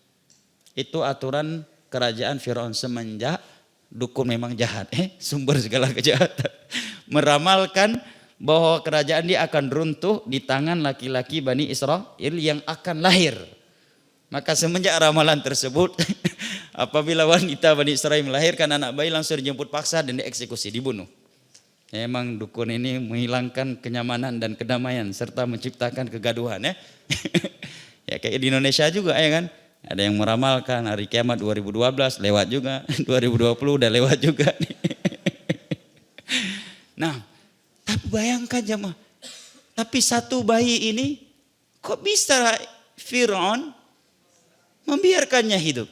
Itu aturan kerajaan Fir'aun semenjak dukun memang jahat, sumber segala kejahatan. Meramalkan bahwa kerajaan dia akan runtuh di tangan laki-laki Bani Israel yang akan lahir. Maka semenjak ramalan tersebut, apabila wanita Bani Israel melahirkan anak bayi langsung dijemput paksa dan dieksekusi, dibunuh. Emang dukun ini menghilangkan kenyamanan dan kedamaian serta menciptakan kegaduhan ya. Ya kayak di Indonesia juga ya kan. Ada yang meramalkan hari kiamat 2012 lewat juga, 2020 udah lewat juga. Nah, tapi bayangkan jemaah. Tapi satu bayi ini kok bisa Fir'aun membiarkannya hidup.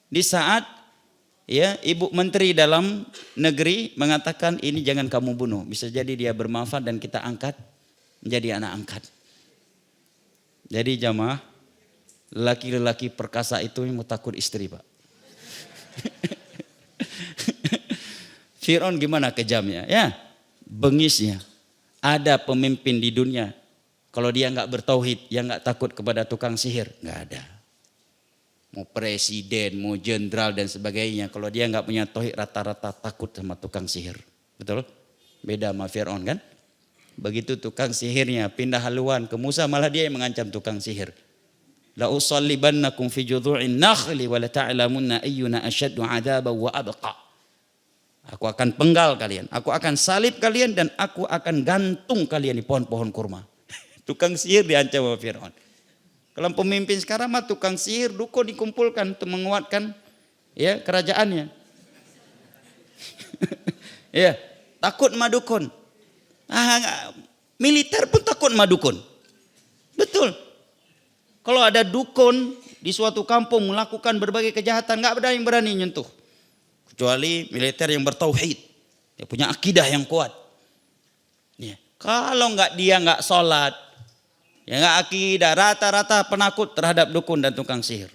Di saat ya, ibu menteri dalam negeri mengatakan ini jangan kamu bunuh. Bisa jadi dia bermanfaat dan kita angkat menjadi anak angkat. Jadi jamaah, laki-laki perkasa itu yang takut istri, Pak. Fir'aun gimana kejamnya? Ya, bengisnya. Ada pemimpin di dunia, kalau dia nggak bertauhid, yang nggak takut kepada tukang sihir, nggak ada. Mau presiden, mau jenderal dan sebagainya, kalau dia nggak punya tauhid rata-rata takut sama tukang sihir. Betul? Beda sama Fir'aun kan? Begitu tukang sihirnya pindah haluan ke Musa, malah dia yang mengancam tukang sihir. La usallibannakum fi judhu'in nakhli wa la ta'lamunna ayyuna asyaddu 'adzaban wa abqa. Aku akan penggal kalian, aku akan salib kalian dan aku akan gantung kalian di pohon-pohon kurma. Tukang sihir diancam sama Fir'aun. Kalau pemimpin sekarang mah tukang sihir, dukun dikumpulkan untuk menguatkan ya kerajaannya. Ya, takut sama dukun. Militer pun takut sama dukun. Betul. Kalau ada dukun di suatu kampung melakukan berbagai kejahatan, nggak ada yang berani nyentuh. Kecuali militer yang bertauhid, dia punya akidah yang kuat. Ya. Kalau dia nggak sholat, ya nggak akidah, rata-rata penakut terhadap dukun dan tukang sihir.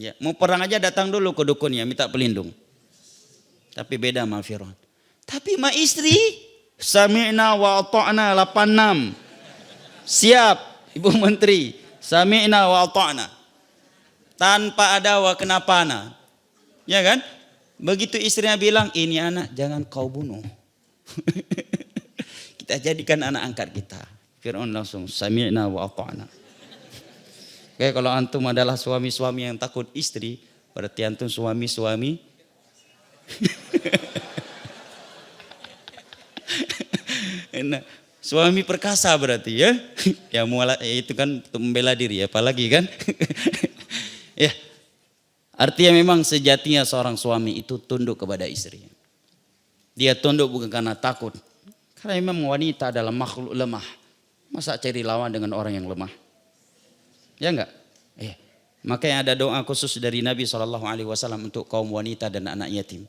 Ya, mau perang aja datang dulu ke dukunnya, minta pelindung. Tapi beda sama Fir'aun. Tapi sama istri, sami'na wa ata'na 86. Siap, Ibu Menteri, sami'na wa ata'na. Tanpa ada wa kenapana. Ya kan? Begitu istrinya bilang, ini anak jangan kau bunuh. Kita jadikan anak angkat kita. Fir'aun langsung sami'na wa ata'na. Oke, kalau antum adalah suami-suami yang takut istri, berarti antum suami-suami nah, suami perkasa berarti ya. Ya itu kan untuk membela diri, apalagi kan. Ya. Artinya memang sejatinya seorang suami itu tunduk kepada istrinya. Dia tunduk bukan karena takut. Karena memang wanita adalah makhluk lemah. Masa cari lawan dengan orang yang lemah? Ya enggak? Makanya ada doa khusus dari Nabi SAW untuk kaum wanita dan anak yatim.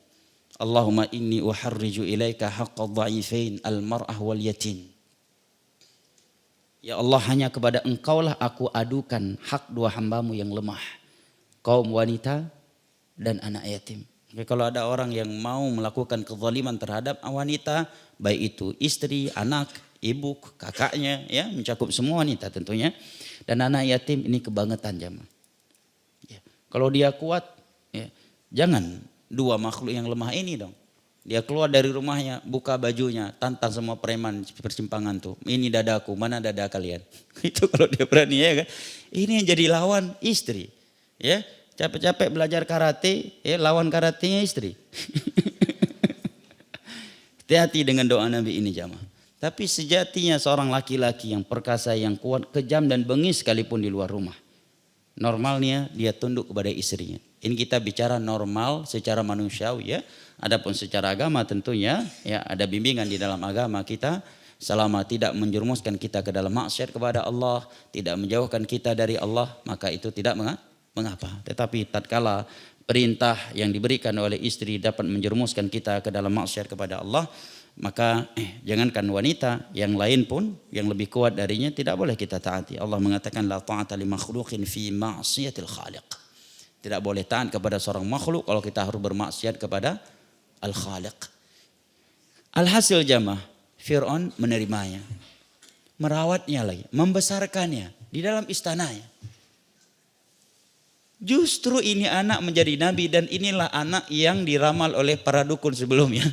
Allahumma inni uharriju ilaika haqqad dha'ifain al-mar'ah wal yatim. Ya Allah, hanya kepada engkaulah aku adukan hak dua hambamu yang lemah. Kaum wanita dan anak yatim. Jadi kalau ada orang yang mau melakukan kezaliman terhadap wanita, baik itu istri, anak, ibu, kakaknya, ya mencakup semua wanita tentunya. Dan anak yatim ini kebangetan jamaah. Ya. Kalau dia kuat, ya, jangan dua makhluk yang lemah ini dong. Dia keluar dari rumahnya, buka bajunya, tantang semua preman persimpangan tuh. Ini dadaku, mana dada kalian? Itu kalau dia berani ya kan. Ini yang jadi lawan istri. Ya, capek-capek belajar karate, ya lawan karatenya istri. Hati-hati dengan doa Nabi ini jamaah. Tapi sejatinya seorang laki-laki yang perkasa, yang kuat, kejam dan bengis sekalipun di luar rumah. Normalnya dia tunduk kepada istrinya. Ini kita bicara normal secara manusiawi ya. Adapun secara agama tentunya ya ada bimbingan di dalam agama kita. Selama tidak menjerumuskan kita ke dalam maksiat kepada Allah, tidak menjauhkan kita dari Allah, maka itu tidak mengapa. Tetapi tatkala perintah yang diberikan oleh istri dapat menjerumuskan kita ke dalam maksiat kepada Allah, maka jangankan wanita, yang lain pun yang lebih kuat darinya tidak boleh kita taati. Allah mengatakan la ta'ata li makhluqin fi ma'siyatil khaliq. Tidak boleh taat kepada seorang makhluk kalau kita harus bermaksiat kepada al-khaliq. Alhasil jamaah, Fir'aun menerimanya, merawatnya lagi, membesarkannya di dalam istananya. Justru ini anak menjadi nabi dan inilah anak yang diramal oleh para dukun sebelumnya.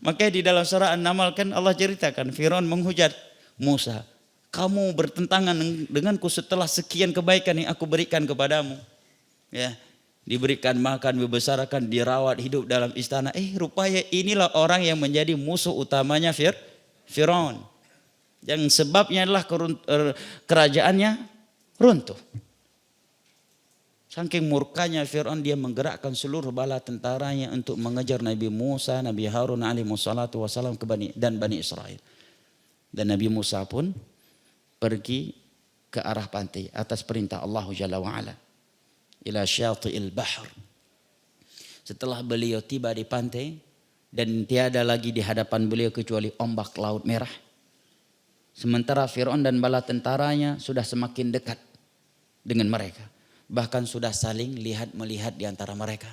Makanya di dalam surah An-Naml kan Allah ceritakan Fir'aun menghujat Musa. Kamu bertentangan denganku setelah sekian kebaikan yang aku berikan kepadamu. Ya. Diberikan makan, dibesarkan, dirawat, hidup dalam istana. Rupanya inilah orang yang menjadi musuh utamanya Fir'aun. Yang sebabnya adalah kerajaannya runtuh. Saking murkanya Fir'aun, dia menggerakkan seluruh bala tentaranya untuk mengejar Nabi Musa, Nabi Harun alaihi wassalatu wassalam dan Bani Israel. Dan Nabi Musa pun pergi ke arah pantai atas perintah Allah Jalla wa'ala. ila syati'il bahr. Setelah beliau tiba di pantai dan tiada lagi di hadapan beliau kecuali ombak laut merah. Sementara Fir'aun dan bala tentaranya sudah semakin dekat dengan mereka. Bahkan sudah saling lihat-melihat di antara mereka.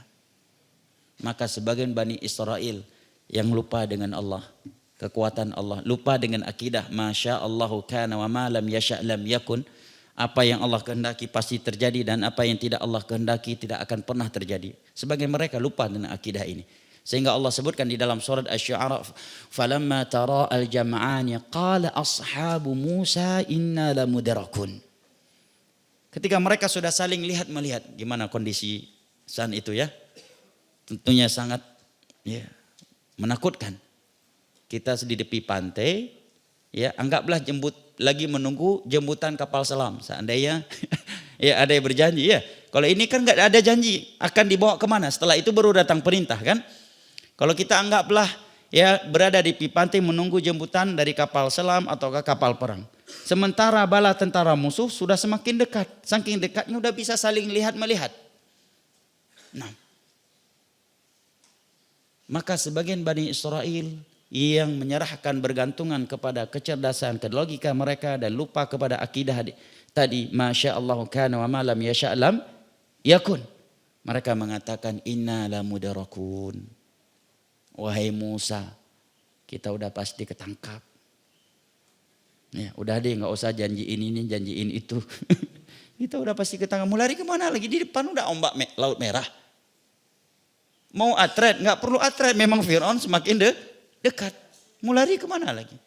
Maka sebagian Bani Israel yang lupa dengan Allah, kekuatan Allah, lupa dengan akidah Masya Allahu kana wa ma lam yasha' lam yakun. Apa yang Allah kehendaki pasti terjadi dan apa yang tidak Allah kehendaki tidak akan pernah terjadi. Sebagian mereka lupa dengan akidah ini. Sehingga Allah sebutkan di dalam surat Asy-Syu'ara, "Falamma tara al-jam'ani qala ashabu Musa inna lamudrakun." Ketika mereka sudah saling lihat melihat, gimana kondisi saat itu ya? Tentunya sangat ya, menakutkan. Kita di tepi pantai, ya anggaplah lagi menunggu jemputan kapal selam. Seandainya ya ada yang berjanji ya. Kalau ini kan nggak ada janji akan dibawa kemana. Setelah itu baru datang perintah kan. Kalau kita anggaplah ya berada di pantai menunggu jemputan dari kapal selam atau kapal perang. Sementara bala tentara musuh sudah semakin dekat. Saking dekatnya udah bisa saling lihat melihat. Nah, maka sebagian Bani Israel yang menyerahkan bergantungan kepada kecerdasan, ke logika mereka dan lupa kepada akidah tadi, Masya Allah kana wa ma lam yasha' lam yakun. Mereka mengatakan inna lamudrakun. Wahai Musa, kita udah pasti ketangkap. Ya, udah deh nggak usah janji ini janjiin itu. Kita udah pasti ketangkap. Mau lari kemana lagi? Di depan udah ombak laut merah. Mau atret, nggak perlu atret. Memang Fir'aun semakin dekat. Mau lari kemana lagi?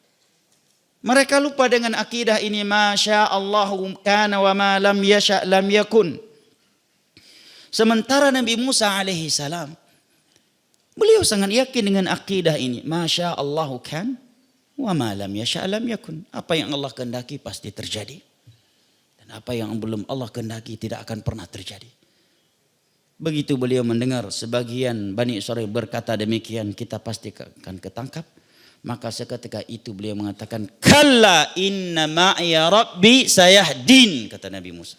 Mereka lupa dengan akidah ini. Masya Allah kana wa ma lam yasha' lam yakun. Sementara Nabi Musa alaihi salam, beliau sangat yakin dengan akidah ini. Masya Allah kan wa ma lam yasha' lam yakun. Apa yang Allah kehendaki pasti terjadi. Dan apa yang belum Allah kehendaki tidak akan pernah terjadi. Begitu beliau mendengar sebagian Bani Israel berkata demikian, kita pasti akan ketangkap. Maka seketika itu beliau mengatakan, kalla inna ma'iya rabbi sayahdin, kata Nabi Musa.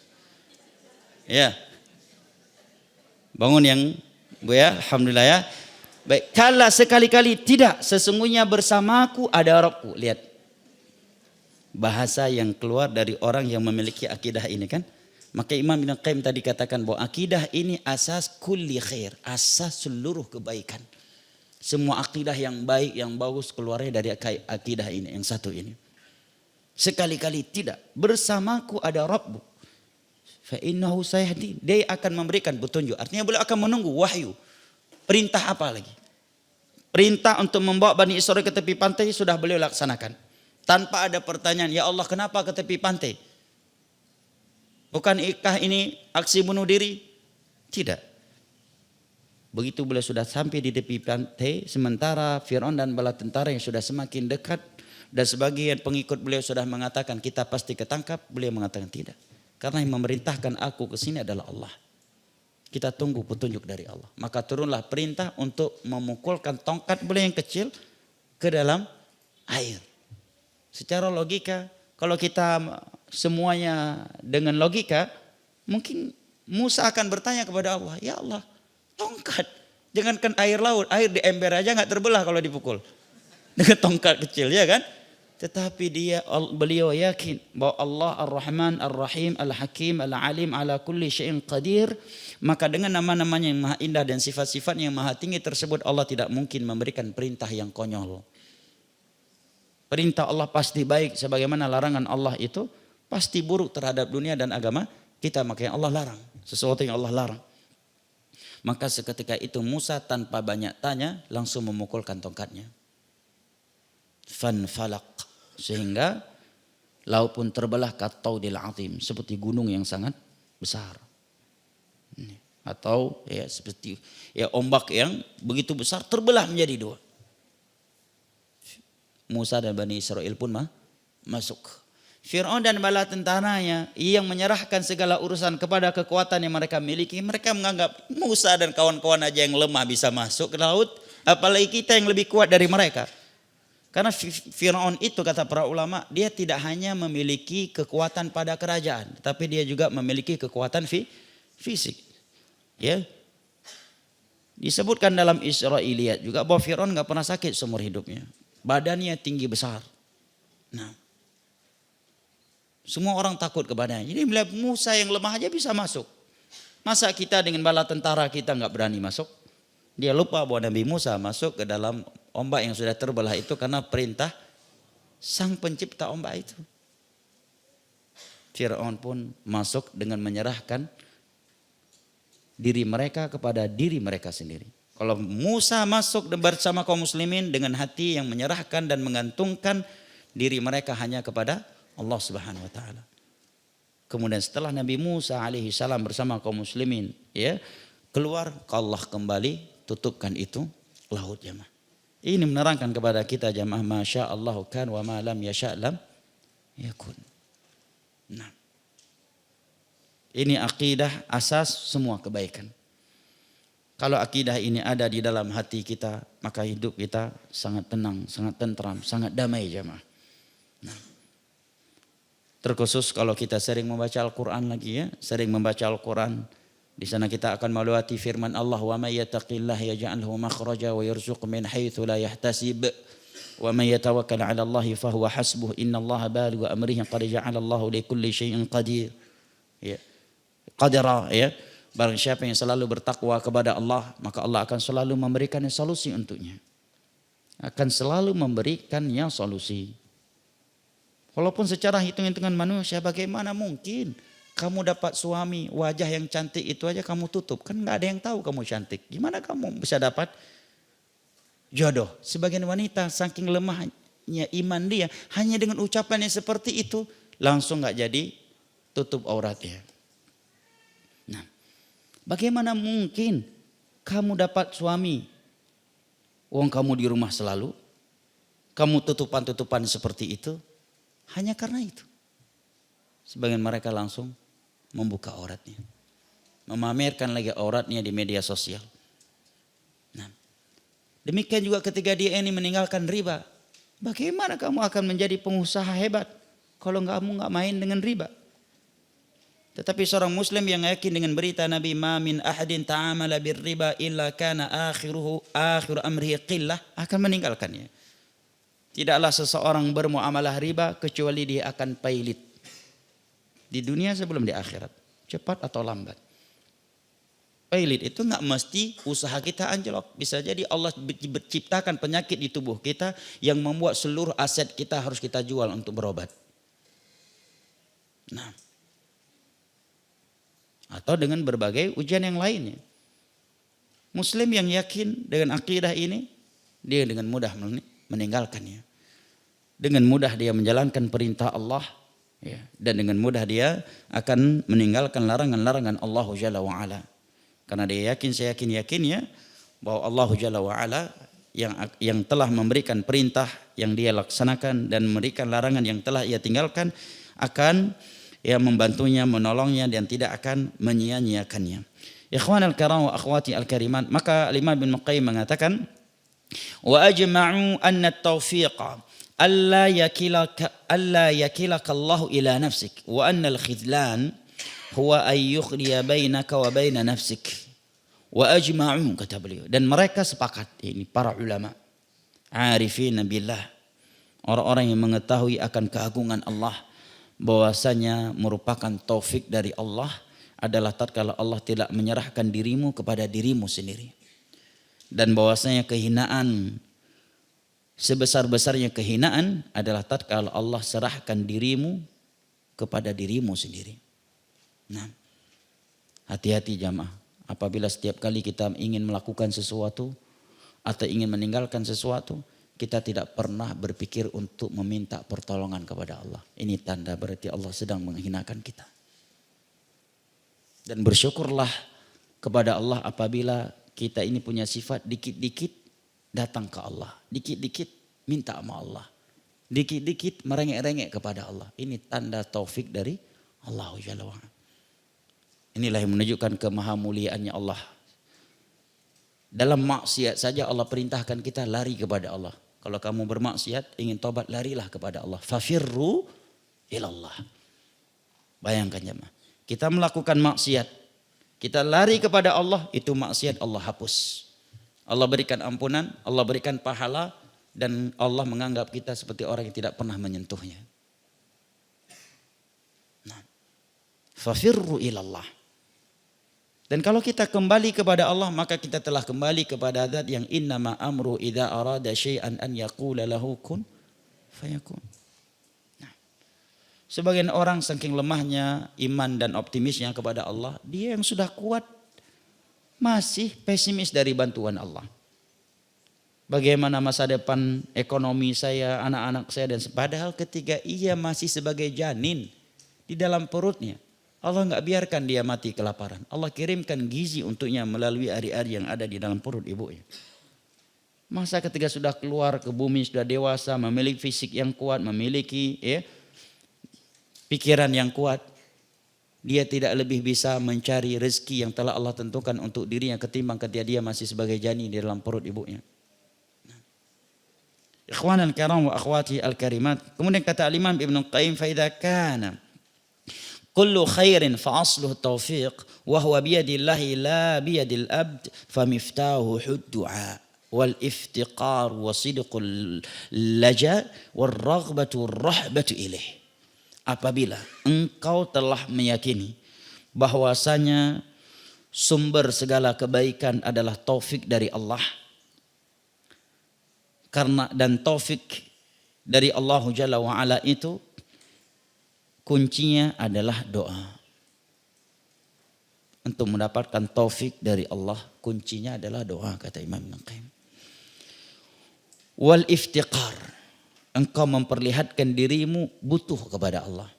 Ya. Bangun yang Bu ya, alhamdulillah ya. Baik, kalla sekali-kali tidak, sesungguhnya bersamaku ada Rabbku. Lihat. Bahasa yang keluar dari orang yang memiliki akidah ini kan. Maka Imam Ibn Qayyim tadi katakan bahwa akidah ini asas kulli khair, asas seluruh kebaikan. Semua akidah yang baik, yang bagus keluarnya dari akidah ini, yang satu ini. Sekali-kali tidak, bersamaku ada Rabbku. Fa innahu sayahdin. Dia akan memberikan petunjuk. Artinya beliau akan menunggu wahyu. Perintah apa lagi? Perintah untuk membawa Bani Israel ke tepi pantai sudah beliau laksanakan. Tanpa ada pertanyaan, ya Allah kenapa ke tepi pantai? Bukankah ini aksi bunuh diri? Tidak. Begitu beliau sudah sampai di tepi pantai, sementara Fir'aun dan bala tentara yang sudah semakin dekat, dan sebagian pengikut beliau sudah mengatakan kita pasti ketangkap, beliau mengatakan tidak. Karena yang memerintahkan aku ke sini adalah Allah. Kita tunggu petunjuk dari Allah. Maka turunlah perintah untuk memukulkan tongkat beliau yang kecil ke dalam air. Secara logika, kalau kita semuanya dengan logika, mungkin Musa akan bertanya kepada Allah, ya Allah, tongkat, jangankan air laut, air di ember aja nggak terbelah kalau dipukul dengan tongkat kecil, ya kan? Tetapi beliau yakin bahwa Allah Ar-Rahman Ar-Rahim Al-Hakim Al-Alim ala kulli syai'in qadir. Maka dengan nama-namanya yang maha indah dan sifat-sifat yang maha tinggi tersebut, Allah tidak mungkin memberikan perintah yang konyol. Perintah Allah pasti baik, sebagaimana larangan Allah itu pasti buruk terhadap dunia dan agama kita. Makanya Allah larang sesuatu yang Allah larang. Maka seketika itu Musa tanpa banyak tanya langsung memukulkan tongkatnya. Fanfalaq, sehingga laut pun terbelah kataudil azim, seperti gunung yang sangat besar. Atau ya seperti ya ombak yang begitu besar terbelah menjadi dua. Musa dan Bani Israel pun masuk. Fir'aun dan bala tentaranya yang menyerahkan segala urusan kepada kekuatan yang mereka miliki, mereka menganggap Musa dan kawan-kawan aja yang lemah bisa masuk ke laut, apalagi kita yang lebih kuat dari mereka. Karena Fir'aun itu kata para ulama, dia tidak hanya memiliki kekuatan pada kerajaan, tapi dia juga memiliki kekuatan fisik. Ya. Disebutkan dalam Israiliyat juga bahwa Fir'aun nggak pernah sakit seumur hidupnya. Badannya tinggi besar. Nah, semua orang takut kepadanya. Jadi melihat Musa yang lemah aja bisa masuk. Masa kita dengan bala tentara kita nggak berani masuk? Dia lupa bahwa Nabi Musa masuk ke dalam ombak yang sudah terbelah itu karena perintah sang pencipta ombak itu. Fir'aun pun masuk dengan menyerahkan diri mereka kepada diri mereka sendiri. Kalau Musa masuk bersama kaum muslimin dengan hati yang menyerahkan dan menggantungkan diri mereka hanya kepada Allah Subhanahu wa taala. Kemudian setelah Nabi Musa alaihi salam bersama kaum muslimin ya keluar, Allah kembali tutupkan itu laut jemaah. Ini menerangkan kepada kita jemaah, masya Allah kan wa ma lam yasha lam yakun. Nah, ini akidah asas semua kebaikan. Kalau akidah ini ada di dalam hati kita, maka hidup kita sangat tenang, sangat tentram, sangat damai jemaah. Nah, terkhusus kalau kita sering membaca Al-Quran lagi ya, sering membaca Al-Quran. Di sana kita akan melewati firman Allah, wa may yattaqillaha yaj'al lahu makhraja wa yarzuqhu min haitsu la yahtasib. Wa may yatawakkal 'ala Allah fa huwa hasbuh. Innallaha balighu amrihi qad ja'ala Allahu likulli syai'in qadir. Ya. Qadara ya. Barang siapa yang selalu bertakwa kepada Allah, maka Allah akan selalu memberikannya solusi untuknya. Akan selalu memberikannya solusi. Walaupun secara hitung-hitungan manusia, bagaimana mungkin kamu dapat suami wajah yang cantik itu aja kamu tutup. Kan gak ada yang tahu kamu cantik. Gimana kamu bisa dapat jodoh? Sebagian wanita saking lemahnya iman dia, hanya dengan ucapan yang seperti itu langsung gak jadi tutup auratnya. Nah, bagaimana mungkin kamu dapat suami, wong kamu di rumah selalu, kamu tutupan-tutupan seperti itu, hanya karena itu. Sebagian mereka langsung membuka auratnya, memamerkan lagi auratnya di media sosial. Nah, demikian juga ketika dia ini meninggalkan riba, bagaimana kamu akan menjadi pengusaha hebat kalau kamu nggak main dengan riba? Tetapi seorang muslim yang yakin dengan berita Nabi, ma min ahadin ta'amala birriba illa kana akhiru amrihi qillah, akan meninggalkannya. Tidaklah seseorang bermuamalah riba kecuali dia akan pailit di dunia sebelum di akhirat, cepat atau lambat. Pailit itu nggak mesti usaha kita anjlok, bisa jadi Allah menciptakan penyakit di tubuh kita yang membuat seluruh aset kita harus kita jual untuk berobat. Nah, atau dengan berbagai ujian yang lainnya. Muslim yang yakin dengan akidah ini, dia dengan mudah meninggalkannya. Dengan mudah dia menjalankan perintah Allah, ya, dan dengan mudah dia akan meninggalkan larangan-larangan Allah Jalla wa'ala. Karena dia yakin, saya yakin-yakinnya bahwa Allah Jalla wa'ala yang telah memberikan perintah yang dia laksanakan dan memberikan larangan yang telah ia tinggalkan akan ya membantunya, menolongnya dan tidak akan menyia-nyiakannya. Ikhwanal karam wa akhwati al-kariman, maka Imam bin Qayyim mengatakan wa ajma'u anna at-tawfiqa alla yakilaka Allah ila nafsik wa anna al-khidlan huwa ay yukhliya bainaka wa baina nafsik wa ajma'u, kata beliau, dan mereka sepakat, ini para ulama arifin billah, orang-orang yang mengetahui akan keagungan Allah, bahwasanya merupakan taufik dari Allah adalah tatkala Allah tidak menyerahkan dirimu kepada dirimu sendiri, dan bahwasanya kehinaan sebesar-besarnya kehinaan adalah tatkala Allah serahkan dirimu kepada dirimu sendiri. Nah, hati-hati jamaah, apabila setiap kali kita ingin melakukan sesuatu atau ingin meninggalkan sesuatu, kita tidak pernah berpikir untuk meminta pertolongan kepada Allah. Ini tanda berarti Allah sedang menghinakan kita. Dan bersyukurlah kepada Allah apabila kita ini punya sifat dikit-dikit datang ke Allah. Dikit-dikit minta sama Allah. Dikit-dikit merengek-rengek kepada Allah. Ini tanda taufik dari Allah Jalla wa'ala. Inilah yang menunjukkan kemahamuliaannya Allah. Dalam maksiat saja Allah perintahkan kita lari kepada Allah. Kalau kamu bermaksiat, ingin tobat, larilah kepada Allah. Fafirru ilallah. Bayangkan jemaah, kita melakukan maksiat, Kita lari kepada Allah, itu maksiat Allah hapus. Allah berikan ampunan, Allah berikan pahala, dan Allah menganggap kita seperti orang yang tidak pernah menyentuhnya. Nah, fafirru ilallah. Dan kalau kita kembali kepada Allah, maka kita telah kembali kepada zat yang innama amru idza arada syai'an an yaqula lahu kun fayakun. Nah, sebagian orang saking lemahnya iman dan optimisnya kepada Allah, dia yang sudah kuat masih pesimis dari bantuan Allah. Bagaimana masa depan ekonomi saya, anak-anak saya, dan padahal ketika ia masih sebagai janin di dalam perutnya, Allah nggak biarkan dia mati kelaparan. Allah kirimkan gizi untuknya melalui ari-ari yang ada di dalam perut ibunya. Masa ketika sudah keluar ke bumi, sudah dewasa, memiliki fisik yang kuat, memiliki pikiran yang kuat, dia tidak lebih bisa mencari rezeki yang telah Allah tentukan untuk dirinya ketimbang ketika dia masih sebagai janin di dalam perut ibunya. Ikhwanan karam wa akhwati al-karimat. Kemudian kata Imam Ibn Qayyim, fa idza kana kullu khairin fa asluhu taufiq wa huwa bi yadillahi la bi yadil abd fa miftahu du'a wal iftiqar wa sidqul laja wal raghbatu rahbatu ilaih. Apabila engkau telah meyakini bahwasanya sumber segala kebaikan adalah taufik dari Allah, karena dan taufik dari Allah Jalla wa Ala itu kuncinya adalah doa. Untuk mendapatkan taufik dari Allah, kuncinya adalah doa, kata Imam Ibn Qayyim. Wal iftiqar, engkau memperlihatkan dirimu butuh kepada Allah.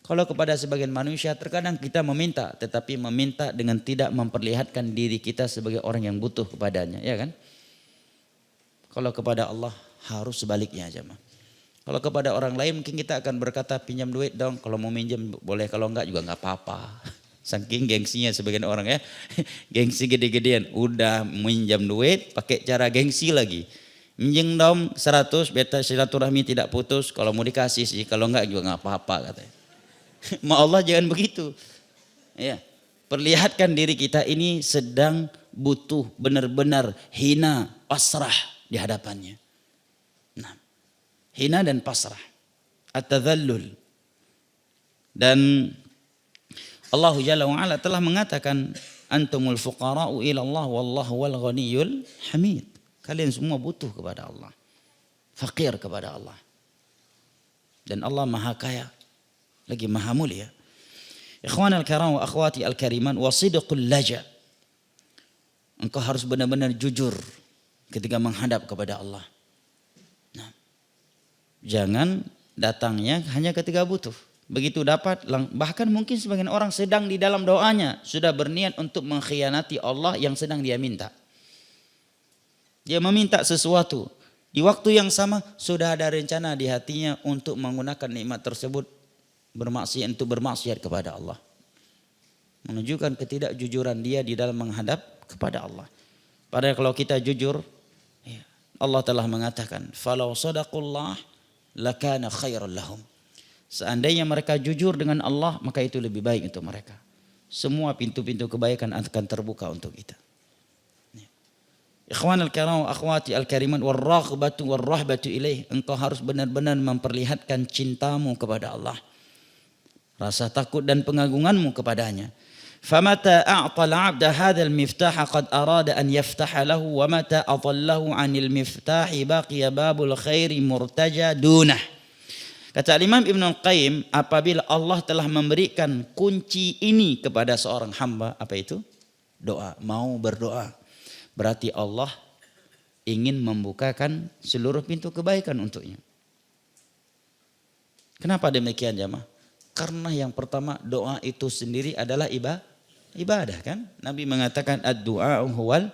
Kalau kepada sebagian manusia terkadang kita meminta, tetapi meminta dengan tidak memperlihatkan diri kita sebagai orang yang butuh kepadanya, ya kan? Kalau kepada Allah harus sebaliknya aja, mah. Kalau kepada orang lain mungkin kita akan berkata pinjam duit dong, kalau mau minjem boleh, kalau enggak juga enggak apa-apa. Saking gengsinya sebagian orang ya, gengsi gede-gedean, udah minjam duit pakai cara gengsi lagi. Minjem dong 100 biar silaturahmi tidak putus, kalau mau dikasih sih, kalau enggak juga enggak apa-apa katanya. Ma Allah jangan begitu. Ya, perlihatkan diri kita ini sedang butuh, benar-benar hina, pasrah di hadapannya. Nah, hina dan pasrah, at-tadhallul. Dan Allah Jalla wa Ala telah mengatakan antumul fuqara'u ila Allah wallahu wal ghaniyul hamid. Kalian semua butuh kepada Allah, fakir kepada Allah. Dan Allah Maha Kaya, lagi Maha Mulia. Ikhwan al-karam wa akhwati al-kariman, wa sidqul laja. Engkau harus benar-benar jujur ketika menghadap kepada Allah. Nah, jangan datangnya hanya ketika butuh. Begitu dapat, bahkan mungkin sebagian orang sedang di dalam doanya sudah berniat untuk mengkhianati Allah yang sedang dia minta. Dia meminta sesuatu, di waktu yang sama sudah ada rencana di hatinya untuk menggunakan nikmat tersebut untuk bermaksiat kepada Allah. Menunjukkan ketidakjujuran dia di dalam menghadap kepada Allah. Padahal kalau kita jujur, Allah telah mengatakan, "Falau sadaqullah lakana khairan lahum." Seandainya mereka jujur dengan Allah, maka itu lebih baik untuk mereka. Semua pintu-pintu kebaikan akan terbuka untuk kita. Ikhwan al-karam wa akhwati al-kariman, war-raghbatu war-rahbatu ilaih. Engkau harus benar-benar memperlihatkan cintamu kepada Allah, rasa takut dan pengagunganmu kepadanya. فمتى أعطى العبد هذا المفتاح قد أراد أن يفتح له ومتى أضله عن المفتاح بقي باب الخير مرتجى دونه. Kata Imam Ibn Qayyim, apabila Allah telah memberikan kunci ini kepada seorang hamba, apa itu? Doa, mau berdoa. Berarti Allah ingin membukakan seluruh pintu kebaikan untuknya. Kenapa demikian jamaah? Karena yang pertama, doa itu sendiri adalah ibadah kan? Nabi mengatakan ad-du'a huwal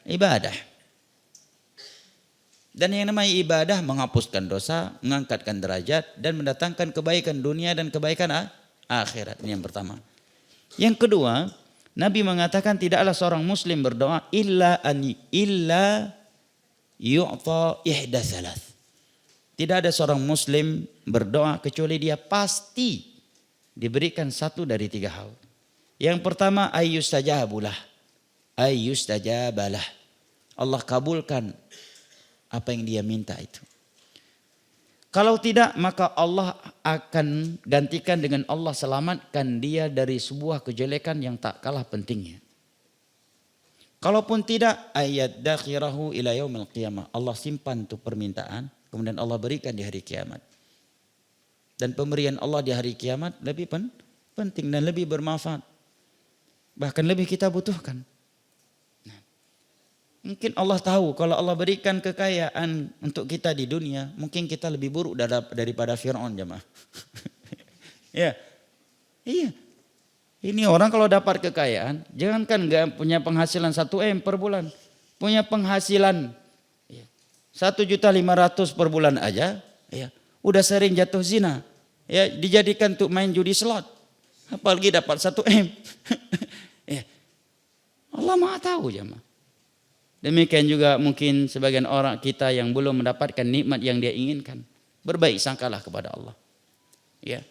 ibadah. Dan yang namanya ibadah menghapuskan dosa, mengangkatkan derajat dan mendatangkan kebaikan dunia dan kebaikan akhirat. Ini yang pertama. Yang kedua, Nabi mengatakan tidaklah seorang muslim berdoa illa yu'ta ihda thalath. Tidak ada seorang muslim berdoa kecuali dia pasti diberikan satu dari tiga hal. Yang pertama ayyustajabulah. Ayyustajabalah. Allah kabulkan apa yang dia minta itu. Kalau tidak maka Allah akan gantikan dengan Allah selamatkan dia dari sebuah kejelekan yang tak kalah pentingnya. Kalaupun tidak ayat dakhirahu ila yaumil qiyamah. Allah simpan tuh permintaan kemudian Allah berikan di hari kiamat. Dan pemberian Allah di hari kiamat lebih penting dan lebih bermanfaat. Bahkan lebih kita butuhkan. Mungkin Allah tahu kalau Allah berikan kekayaan untuk kita di dunia, mungkin kita lebih buruk daripada Fir'aun jemaah. Ya, iya. Ini orang kalau dapat kekayaan, jangankan nggak punya penghasilan 1 M per bulan, punya penghasilan 1.500.000 per bulan aja, ya, udah sering jatuh zina, ya, dijadikan untuk main judi slot, apalagi dapat 1 M. Ya. Allah Maha tahu jemaah. Demikian juga mungkin sebagian orang kita yang belum mendapatkan nikmat yang dia inginkan. Berbaik sangkalah kepada Allah. Ya.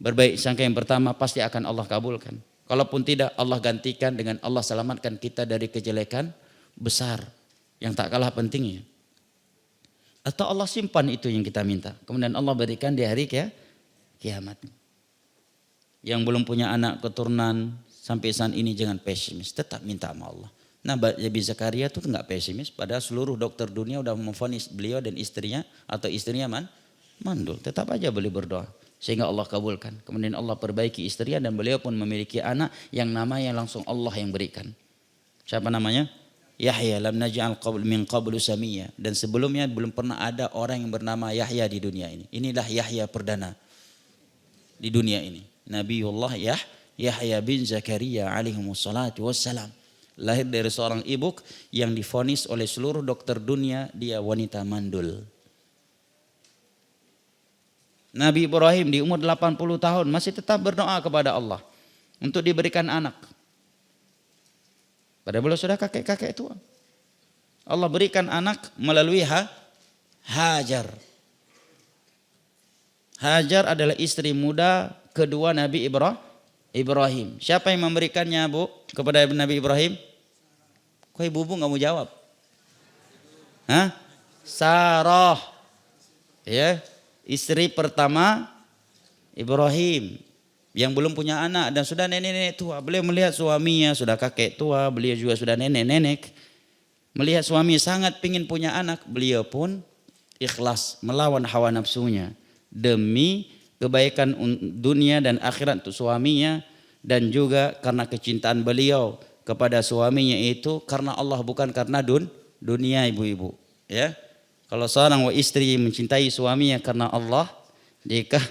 Berbaik sangka yang pertama pasti akan Allah kabulkan. Kalaupun tidak Allah gantikan dengan Allah selamatkan kita dari kejelekan besar yang tak kalah pentingnya. Atau Allah simpan itu yang kita minta. Kemudian Allah berikan di hari kiamat. Yang belum punya anak keturunan sampai saat ini jangan pesimis. Tetap minta sama Allah. Nah, Nabi Zakaria itu enggak pesimis, padahal seluruh dokter dunia udah memvonis beliau dan istrinya atau istrinya mandul. Tetap aja beliau berdoa sehingga Allah kabulkan. Kemudian Allah perbaiki istrinya dan beliau pun memiliki anak yang namanya langsung Allah yang berikan. Siapa namanya? Yahya. Lam naj'al min qablu samiyya. Dan sebelumnya belum pernah ada orang yang bernama Yahya di dunia ini. Inilah Yahya perdana di dunia ini. Nabiullah Yahya bin Zakaria alaihimussalatu wassalam. Lahir dari seorang ibu yang divonis oleh seluruh dokter dunia dia wanita mandul. Nabi Ibrahim di umur 80 tahun masih tetap berdoa kepada Allah untuk diberikan anak. Padahal beliau sudah kakek-kakek tua. Allah berikan anak melalui Hajar. Hajar adalah istri muda kedua Nabi Ibrahim. Siapa yang memberikannya, Bu, kepada Nabi Ibrahim? Kok ibu nggak mau jawab? Hah? Sarah. Ya, istri pertama Ibrahim yang belum punya anak dan sudah nenek-nenek tua. Beliau melihat suaminya sudah kakek tua, beliau juga sudah nenek-nenek. Melihat suami sangat ingin punya anak, beliau pun ikhlas melawan hawa nafsunya demi kebaikan dunia dan akhirat untuk suaminya dan juga karena kecintaan beliau kepada suaminya itu karena Allah bukan karena dunia ibu-ibu, ya. Kalau seorang istri mencintai suaminya karena Allah, jika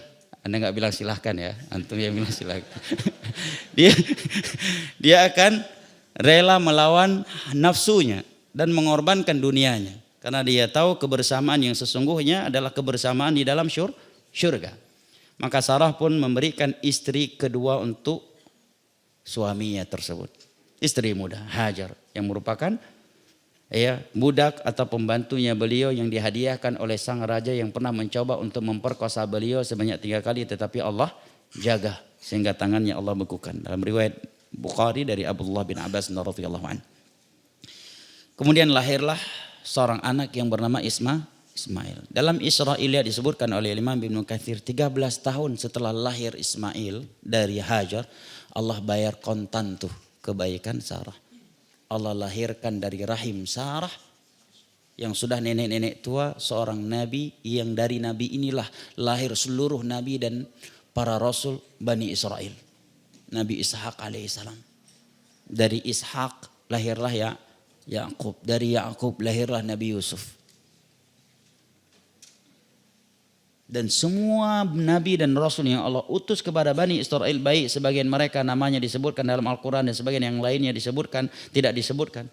Anda nggak bilang silahkan ya, antum yang bilang silahkan. dia akan rela melawan nafsunya dan mengorbankan dunianya karena dia tahu kebersamaan yang sesungguhnya adalah kebersamaan di dalam syurga. Maka Sarah pun memberikan istri kedua untuk suaminya tersebut. Istri muda Hajar yang merupakan budak atau pembantunya beliau yang dihadiahkan oleh sang raja yang pernah mencoba untuk memperkosa beliau sebanyak 3 kali tetapi Allah jaga sehingga tangannya Allah bekukan. Dalam riwayat Bukhari dari Abdullah bin Abbas radhiyallahu anhu. Kemudian lahirlah seorang anak yang bernama Ismail. Dalam Israiliyat disebutkan oleh Imam Ibnu Katsir 13 tahun setelah lahir Ismail dari Hajar, Allah bayar kontan tuh kebaikan Sarah. Allah lahirkan dari rahim Sarah yang sudah nenek-nenek tua seorang nabi yang dari nabi inilah lahir seluruh nabi dan para rasul Bani Israel. Nabi Ishak alaihissalam. Dari Ishak lahirlah Ya'qub. Dari Ya'qub lahirlah Nabi Yusuf. Dan semua nabi dan rasul yang Allah utus kepada Bani Israel, baik sebagian mereka namanya disebutkan dalam Al-Quran dan sebagian yang lainnya disebutkan, tidak disebutkan.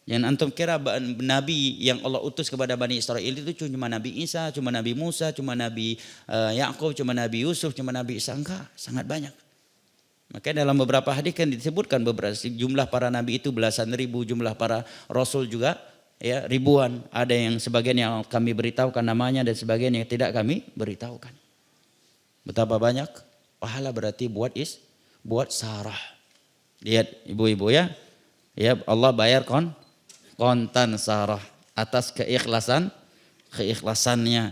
Jangan antum kira nabi yang Allah utus kepada Bani Israel itu cuma Nabi Isa, cuma Nabi Musa, cuma Nabi Ya'qub, cuma Nabi Yusuf, cuma Nabi Isa. Enggak, sangat banyak. Makanya dalam beberapa hadis kan disebutkan beberapa jumlah para nabi itu belasan ribu, jumlah para rasul juga ribuan. Ada yang sebagian yang kami beritahukan namanya dan sebagian yang tidak kami beritahukan. Betapa banyak pahala berarti buat buat Sarah. Lihat ibu-ibu ya. Ya Allah bayar kontan Sarah atas keikhlasannya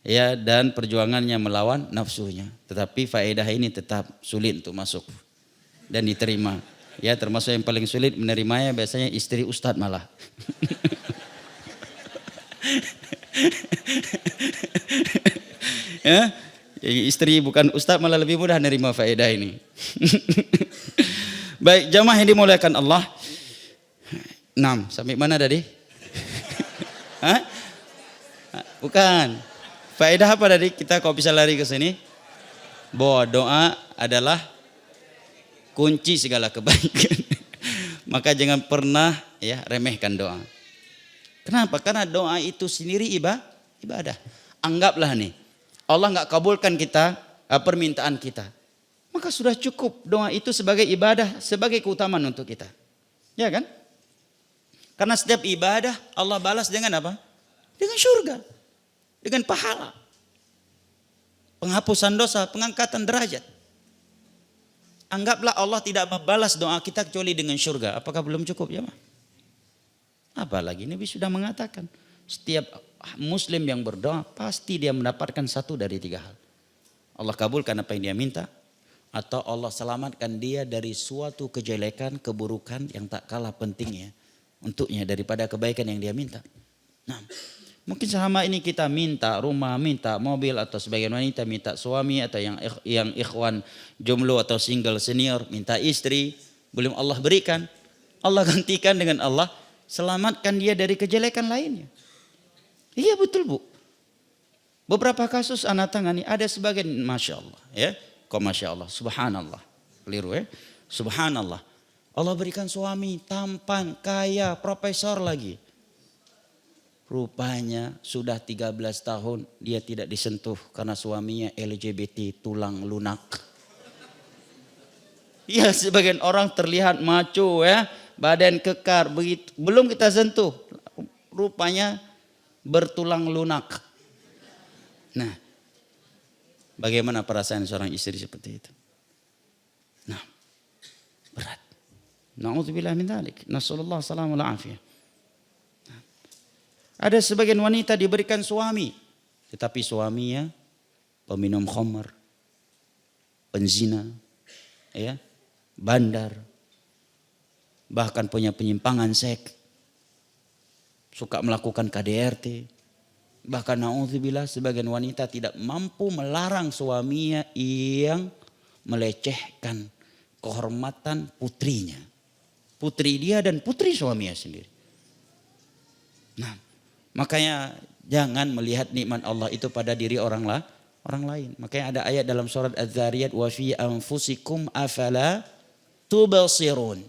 ya dan perjuangannya melawan nafsunya. Tetapi faedah ini tetap sulit untuk masuk dan diterima. Ya termasuk yang paling sulit menerimanya biasanya istri ustadz malah. Ya, istri bukan ustadz malah lebih mudah menerima faedah ini. Baik, jamaah yang dimuliakan Allah. 6, sampai mana tadi? Hah? Bukan. Faedah apa tadi? Kita kok bisa lari ke sini? Bahwa doa adalah kunci segala kebaikan. Maka jangan pernah ya remehkan doa. Kenapa? Karena doa itu sendiri ibadah. Anggaplah nih, Allah nggak kabulkan kita permintaan kita. Maka sudah cukup doa itu sebagai ibadah, sebagai keutamaan untuk kita. Ya kan? Karena setiap ibadah Allah balas dengan apa? Dengan surga. Dengan pahala. Penghapusan dosa, pengangkatan derajat. Anggaplah Allah tidak membalas doa kita kecuali dengan surga. Apakah belum cukup ya? Apalagi Nabi sudah mengatakan. Setiap muslim yang berdoa pasti dia mendapatkan 1 dari 3 hal. Allah kabulkan apa yang dia minta. Atau Allah selamatkan dia dari suatu kejelekan, keburukan yang tak kalah pentingnya untuknya daripada kebaikan yang dia minta. Nah, mungkin selama ini kita minta rumah, minta mobil atau sebagian wanita minta suami atau yang ikhwan jomblo atau single senior minta istri, belum Allah berikan. Allah gantikan dengan Allah selamatkan dia dari kejelekan lainnya. Iya betul Bu. Beberapa kasus anak tangani ada sebagian Masya Allah ya. Kok Masya Allah, Subhanallah. Keliru ya. Subhanallah. Allah berikan suami tampan, kaya, profesor lagi. Rupanya sudah 13 tahun dia tidak disentuh karena suaminya LGBT tulang lunak. Ya sebagian orang terlihat maco ya, badan kekar, begitu belum kita sentuh. Rupanya bertulang lunak. Nah, bagaimana perasaan seorang istri seperti itu? Nah, berat. Na'udzubillah min dzalik. Nasallallahu salamul afiyah. Ada sebagian wanita diberikan suami, tetapi suaminya peminum khamr, penzina, ya, bandar, bahkan punya penyimpangan seks, suka melakukan KDRT. Bahkan na'udzubillah sebagian wanita tidak mampu melarang suaminya yang melecehkan kehormatan putrinya. Putri dia dan putri suaminya sendiri. Nah, makanya jangan melihat nikmat Allah itu pada diri orang lain. Makanya ada ayat dalam surat Az-Zariyat wa fi anfusikum afala tubsirun.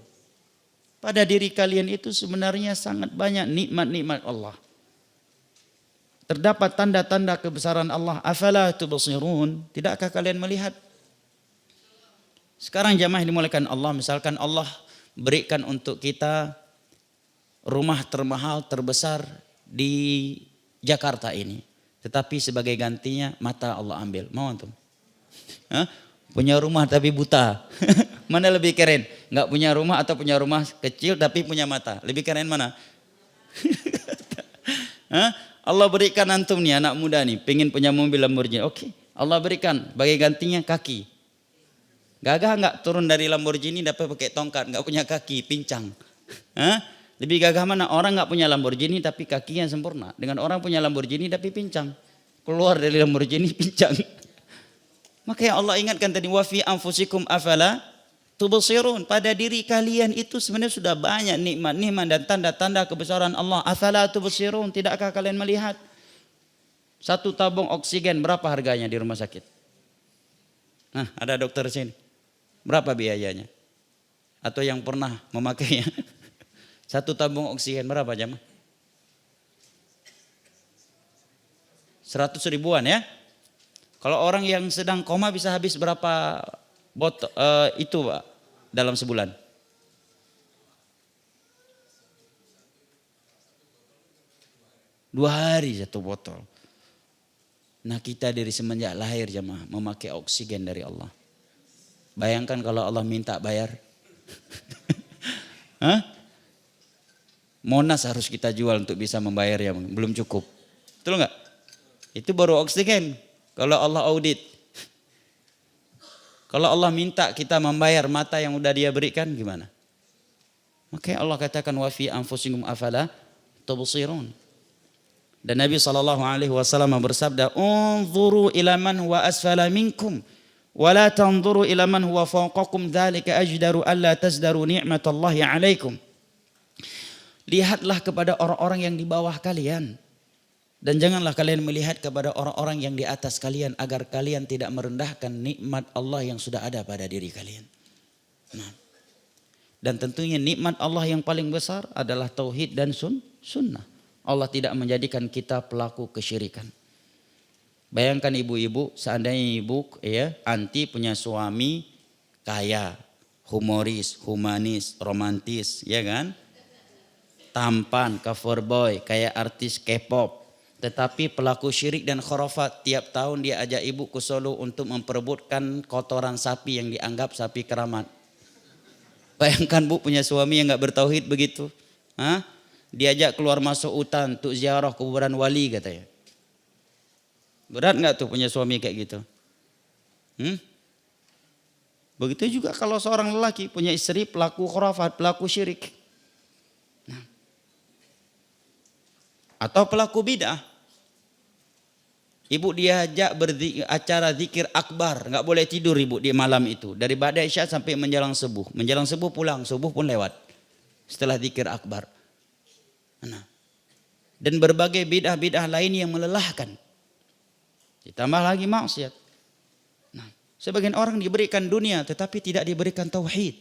Pada diri kalian itu sebenarnya sangat banyak nikmat-nikmat Allah. Terdapat tanda-tanda kebesaran Allah. Afala tubsirun. Tidakkah kalian melihat? Sekarang jamaah dimuliakan Allah, misalkan Allah berikan untuk kita rumah termahal terbesar di Jakarta ini. Tetapi sebagai gantinya mata Allah ambil. Mau antum? Punya rumah tapi buta. Mana lebih keren? Enggak punya rumah atau punya rumah kecil tapi punya mata? Lebih keren mana? Allah berikan antum nih anak muda nih. Pengen punya mobil Lamborghini. Oke. Allah berikan bagi gantinya kaki. Gagah enggak turun dari Lamborghini dapat pakai tongkat. Enggak punya kaki, pincang. Lebih gagah mana? Orang enggak punya Lamborghini tapi kakinya sempurna. Dengan orang punya Lamborghini tapi pincang. Keluar dari Lamborghini pincang. Makanya Allah ingatkan tadi wa fi anfusikum afala tubsirun. Pada diri kalian itu sebenarnya sudah banyak nikmat-nikmat dan tanda-tanda kebesaran Allah. Afala tubsirun, tidakkah kalian melihat? 1 tabung oksigen berapa harganya di rumah sakit? Nah, ada dokter sini. Berapa biayanya? Atau yang pernah memakainya? 1 tabung oksigen berapa jamaah? 100 ribuan ya. Kalau orang yang sedang koma bisa habis berapa botol itu Pak, dalam sebulan? Dua hari 1 botol. Nah kita dari semenjak lahir jamaah memakai oksigen dari Allah. Bayangkan kalau Allah minta bayar. Hah? Monas harus kita jual untuk bisa membayar ya, belum cukup. Betul nggak? Itu baru oksigen. Kalau Allah audit. Kalau Allah minta kita membayar mata yang udah Dia berikan gimana? Makanya Allah katakan wa fi anfusikum afala tubsirun. Dan Nabi SAW bersabda, "Unzuru ila man huwa asfala minkum wa la tanzuru ila man huwa fawqakum dzalika ajdaru alla tazdaru ni'matallahi 'alaikum." Lihatlah kepada orang-orang yang di bawah kalian dan janganlah kalian melihat kepada orang-orang yang di atas kalian agar kalian tidak merendahkan nikmat Allah yang sudah ada pada diri kalian. Nah, dan tentunya nikmat Allah yang paling besar adalah tauhid dan sunnah. Allah tidak menjadikan kita pelaku kesyirikan. Bayangkan ibu-ibu, seandainya ibu anti punya suami kaya, humoris, humanis, romantis, ya kan? Tampan, cover boy, kayak artis K-pop. Tetapi pelaku syirik dan khurafat, tiap tahun dia ajak ibu ke Solo untuk memperebutkan kotoran sapi yang dianggap sapi keramat. Bayangkan bu punya suami yang gak bertauhid begitu. Hah? Diajak keluar masuk hutan untuk ziarah kuburan wali katanya. Berat gak tuh punya suami kayak gitu? Begitu juga kalau seorang lelaki punya istri pelaku khurafat, pelaku syirik. Nah. Atau pelaku bid'ah. Ibu diajak acara zikir akbar, gak boleh tidur ibu di malam itu. Dari ba'da isya sampai menjelang subuh. Menjelang subuh pulang, subuh pun lewat. Setelah zikir akbar. Nah. Dan berbagai bid'ah-bid'ah lain yang melelahkan. Ditambah lagi maksiat. Nah, sebagian orang diberikan dunia tetapi tidak diberikan tauhid.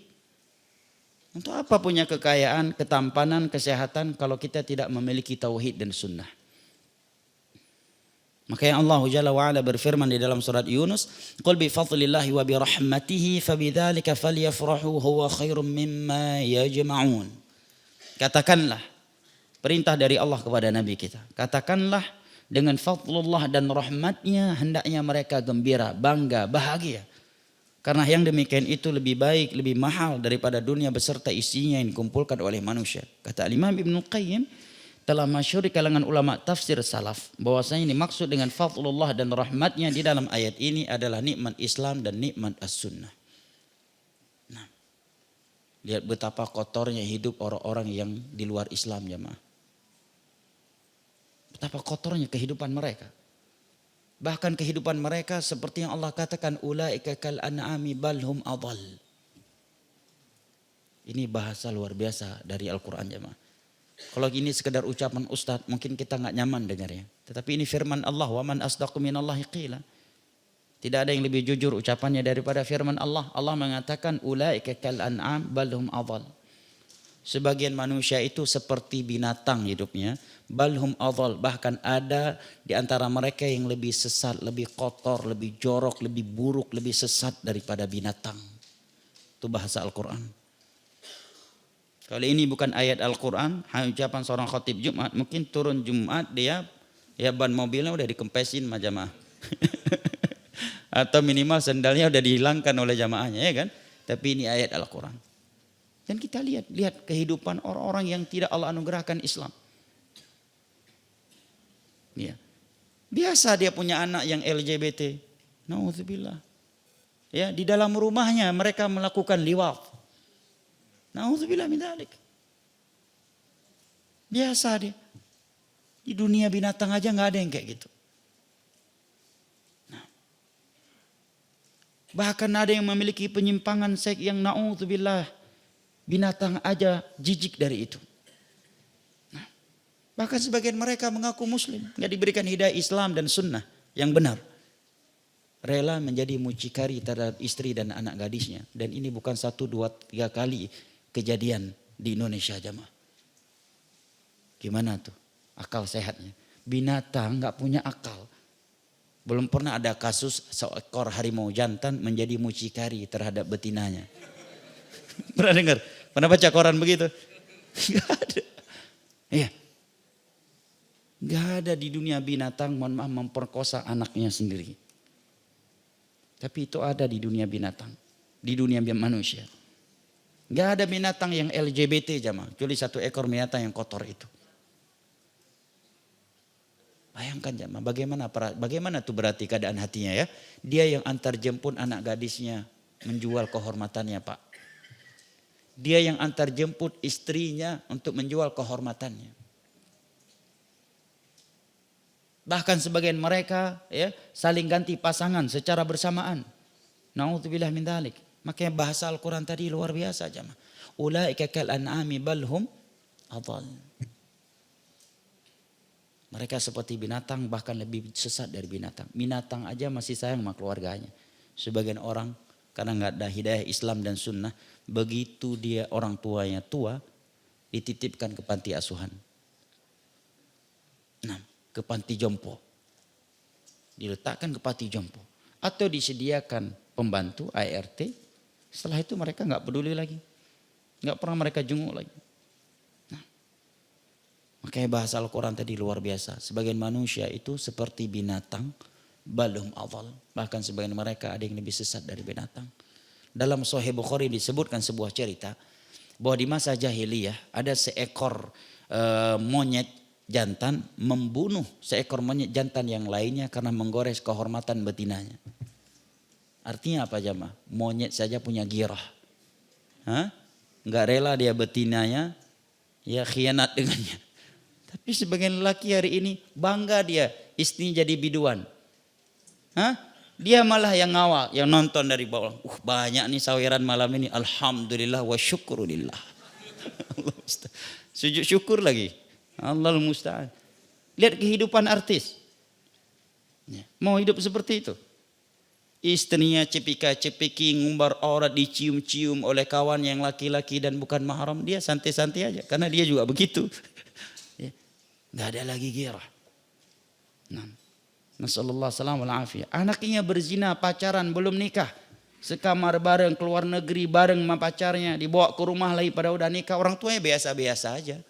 Untuk apa punya kekayaan, ketampanan, kesehatan kalau kita tidak memiliki tauhid dan sunnah? Makanya Allah Jalla wa Ala berfirman di dalam surat Yunus, "Qul bi fadlillahi wa bi rahmatihi fabidzalika falyafrahu huwa khairum mimma yajma'un." Katakanlah, perintah dari Allah kepada Nabi kita. Katakanlah dengan fadlullah dan rahmatnya hendaknya mereka gembira, bangga, bahagia. Karena yang demikian itu lebih baik, lebih mahal daripada dunia beserta isinya yang dikumpulkan oleh manusia. Kata Imam Ibnu Qayyim, telah masyhur di kalangan ulama tafsir salaf bahwasanya ini maksud dengan fadlullah dan rahmatnya di dalam ayat ini adalah nikmat Islam dan nikmat as-sunnah. Nah, lihat betapa kotornya hidup orang-orang yang di luar Islam jemaah. Betapa kotornya kehidupan mereka. Bahkan kehidupan mereka seperti yang Allah katakan, ulaika kal an'ami bal hum adall. Ini bahasa luar biasa dari Al-Quran jemaah. Kalau gini sekedar ucapan ustadz mungkin kita nggak nyaman dengarnya. Tetapi ini firman Allah, wa man asdaqu minallahi qila. Tidak ada yang lebih jujur ucapannya daripada firman Allah. Allah mengatakan ulaika kal an'am bal hum adall. Sebagian manusia itu seperti binatang hidupnya, bal hum adall, bahkan ada di antara mereka yang lebih sesat, lebih kotor, lebih jorok, lebih buruk, lebih sesat daripada binatang. Itu bahasa Al-Qur'an. Kalau ini bukan ayat Al-Quran, hanya ucapan seorang khatib Jumat, mungkin turun Jumat dia ya ban mobilnya udah dikempesin sama jamaah. Atau minimal sendalnya udah dihilangkan oleh jamaahnya ya kan. Tapi ini ayat Al-Quran. Dan kita lihat kehidupan orang-orang yang tidak Allah anugerahkan Islam. Ya. Biasa dia punya anak yang LGBT. Nauzubillah. Ya, di dalam rumahnya mereka melakukan liwat. Nauzubillah min dzalik. Biasa dia. Di dunia binatang aja nggak ada yang kayak gitu. Nah. Bahkan ada yang memiliki penyimpangan seks yang nauzubillah. Binatang aja jijik dari itu. Nah. Bahkan sebagian mereka mengaku muslim. Nggak diberikan hidayah Islam dan sunnah yang benar. Rela menjadi mucikari terhadap istri dan anak gadisnya. Dan ini bukan 1, 2, 3 kali kejadian di Indonesia jemaah. Gimana tuh akal sehatnya? Binatang gak punya akal. Belum pernah ada kasus seekor harimau jantan menjadi mucikari terhadap betinanya. Pernah dengar? Pernah baca koran begitu? Gak ada. Iya. Gak ada di dunia binatang mohon maaf memperkosa anaknya sendiri. Tapi itu ada di dunia binatang. di dunia manusia. Gak ada binatang yang LGBT jamaah, kecuali satu ekor binatang yang kotor itu. Bayangkan jamaah, bagaimana tuh berarti keadaan hatinya ya. Dia yang antar jemput anak gadisnya, menjual kehormatannya Pak. Dia yang antar jemput istrinya untuk menjual kehormatannya. Bahkan sebagian mereka ya saling ganti pasangan secara bersamaan. Na'udzubillah min dzalik. Makanya bahasa Al-Quran tadi luar biasa jemaah. Ulaika kal an'ami bal hum adall. Mereka seperti binatang, bahkan lebih sesat dari binatang. Binatang aja masih sayang sama keluarganya. Sebagian orang karena nggak ada hidayah Islam dan sunnah, begitu dia orang tuanya tua, dititipkan ke panti asuhan. Nah, ke panti jompo. Diletakkan ke panti jompo. Atau disediakan pembantu ART. Setelah itu mereka nggak peduli lagi. Nggak pernah mereka jenguk lagi. Nah, makanya bahasa Al-Quran tadi luar biasa. Sebagian manusia itu seperti binatang. Balhum adall. Bahkan sebagian mereka ada yang lebih sesat dari binatang. Dalam Sahih Bukhari disebutkan sebuah cerita. Bahwa di masa jahiliyah ada seekor monyet jantan membunuh seekor monyet jantan yang lainnya karena menggores kehormatan betinanya. Artinya apa jamaah? Monyet saja punya girah. Nggak rela dia betinanya ya khianat dengannya. Tapi sebagian lelaki hari ini bangga dia istrinya jadi biduan. Dia malah yang ngawal, yang nonton dari bawah. Banyak nih sawiran malam ini. Alhamdulillah wa syukurulillah. Sujud syukur lagi. Allahul musta'an. Lihat kehidupan artis. Mau hidup seperti itu. Istrinya cepika-cepiki, ngumbar aurat, dicium-cium oleh kawan yang laki-laki dan bukan mahram. Dia santai-santai aja. Karena dia juga begitu. Gak ada lagi girah. Nasallallahu salam wal afiyah. Anaknya berzina, pacaran, belum nikah. Sekamar bareng, keluar negeri bareng sama pacarnya. Dibawa ke rumah lagi pada udah nikah. Orang tuanya biasa-biasa aja.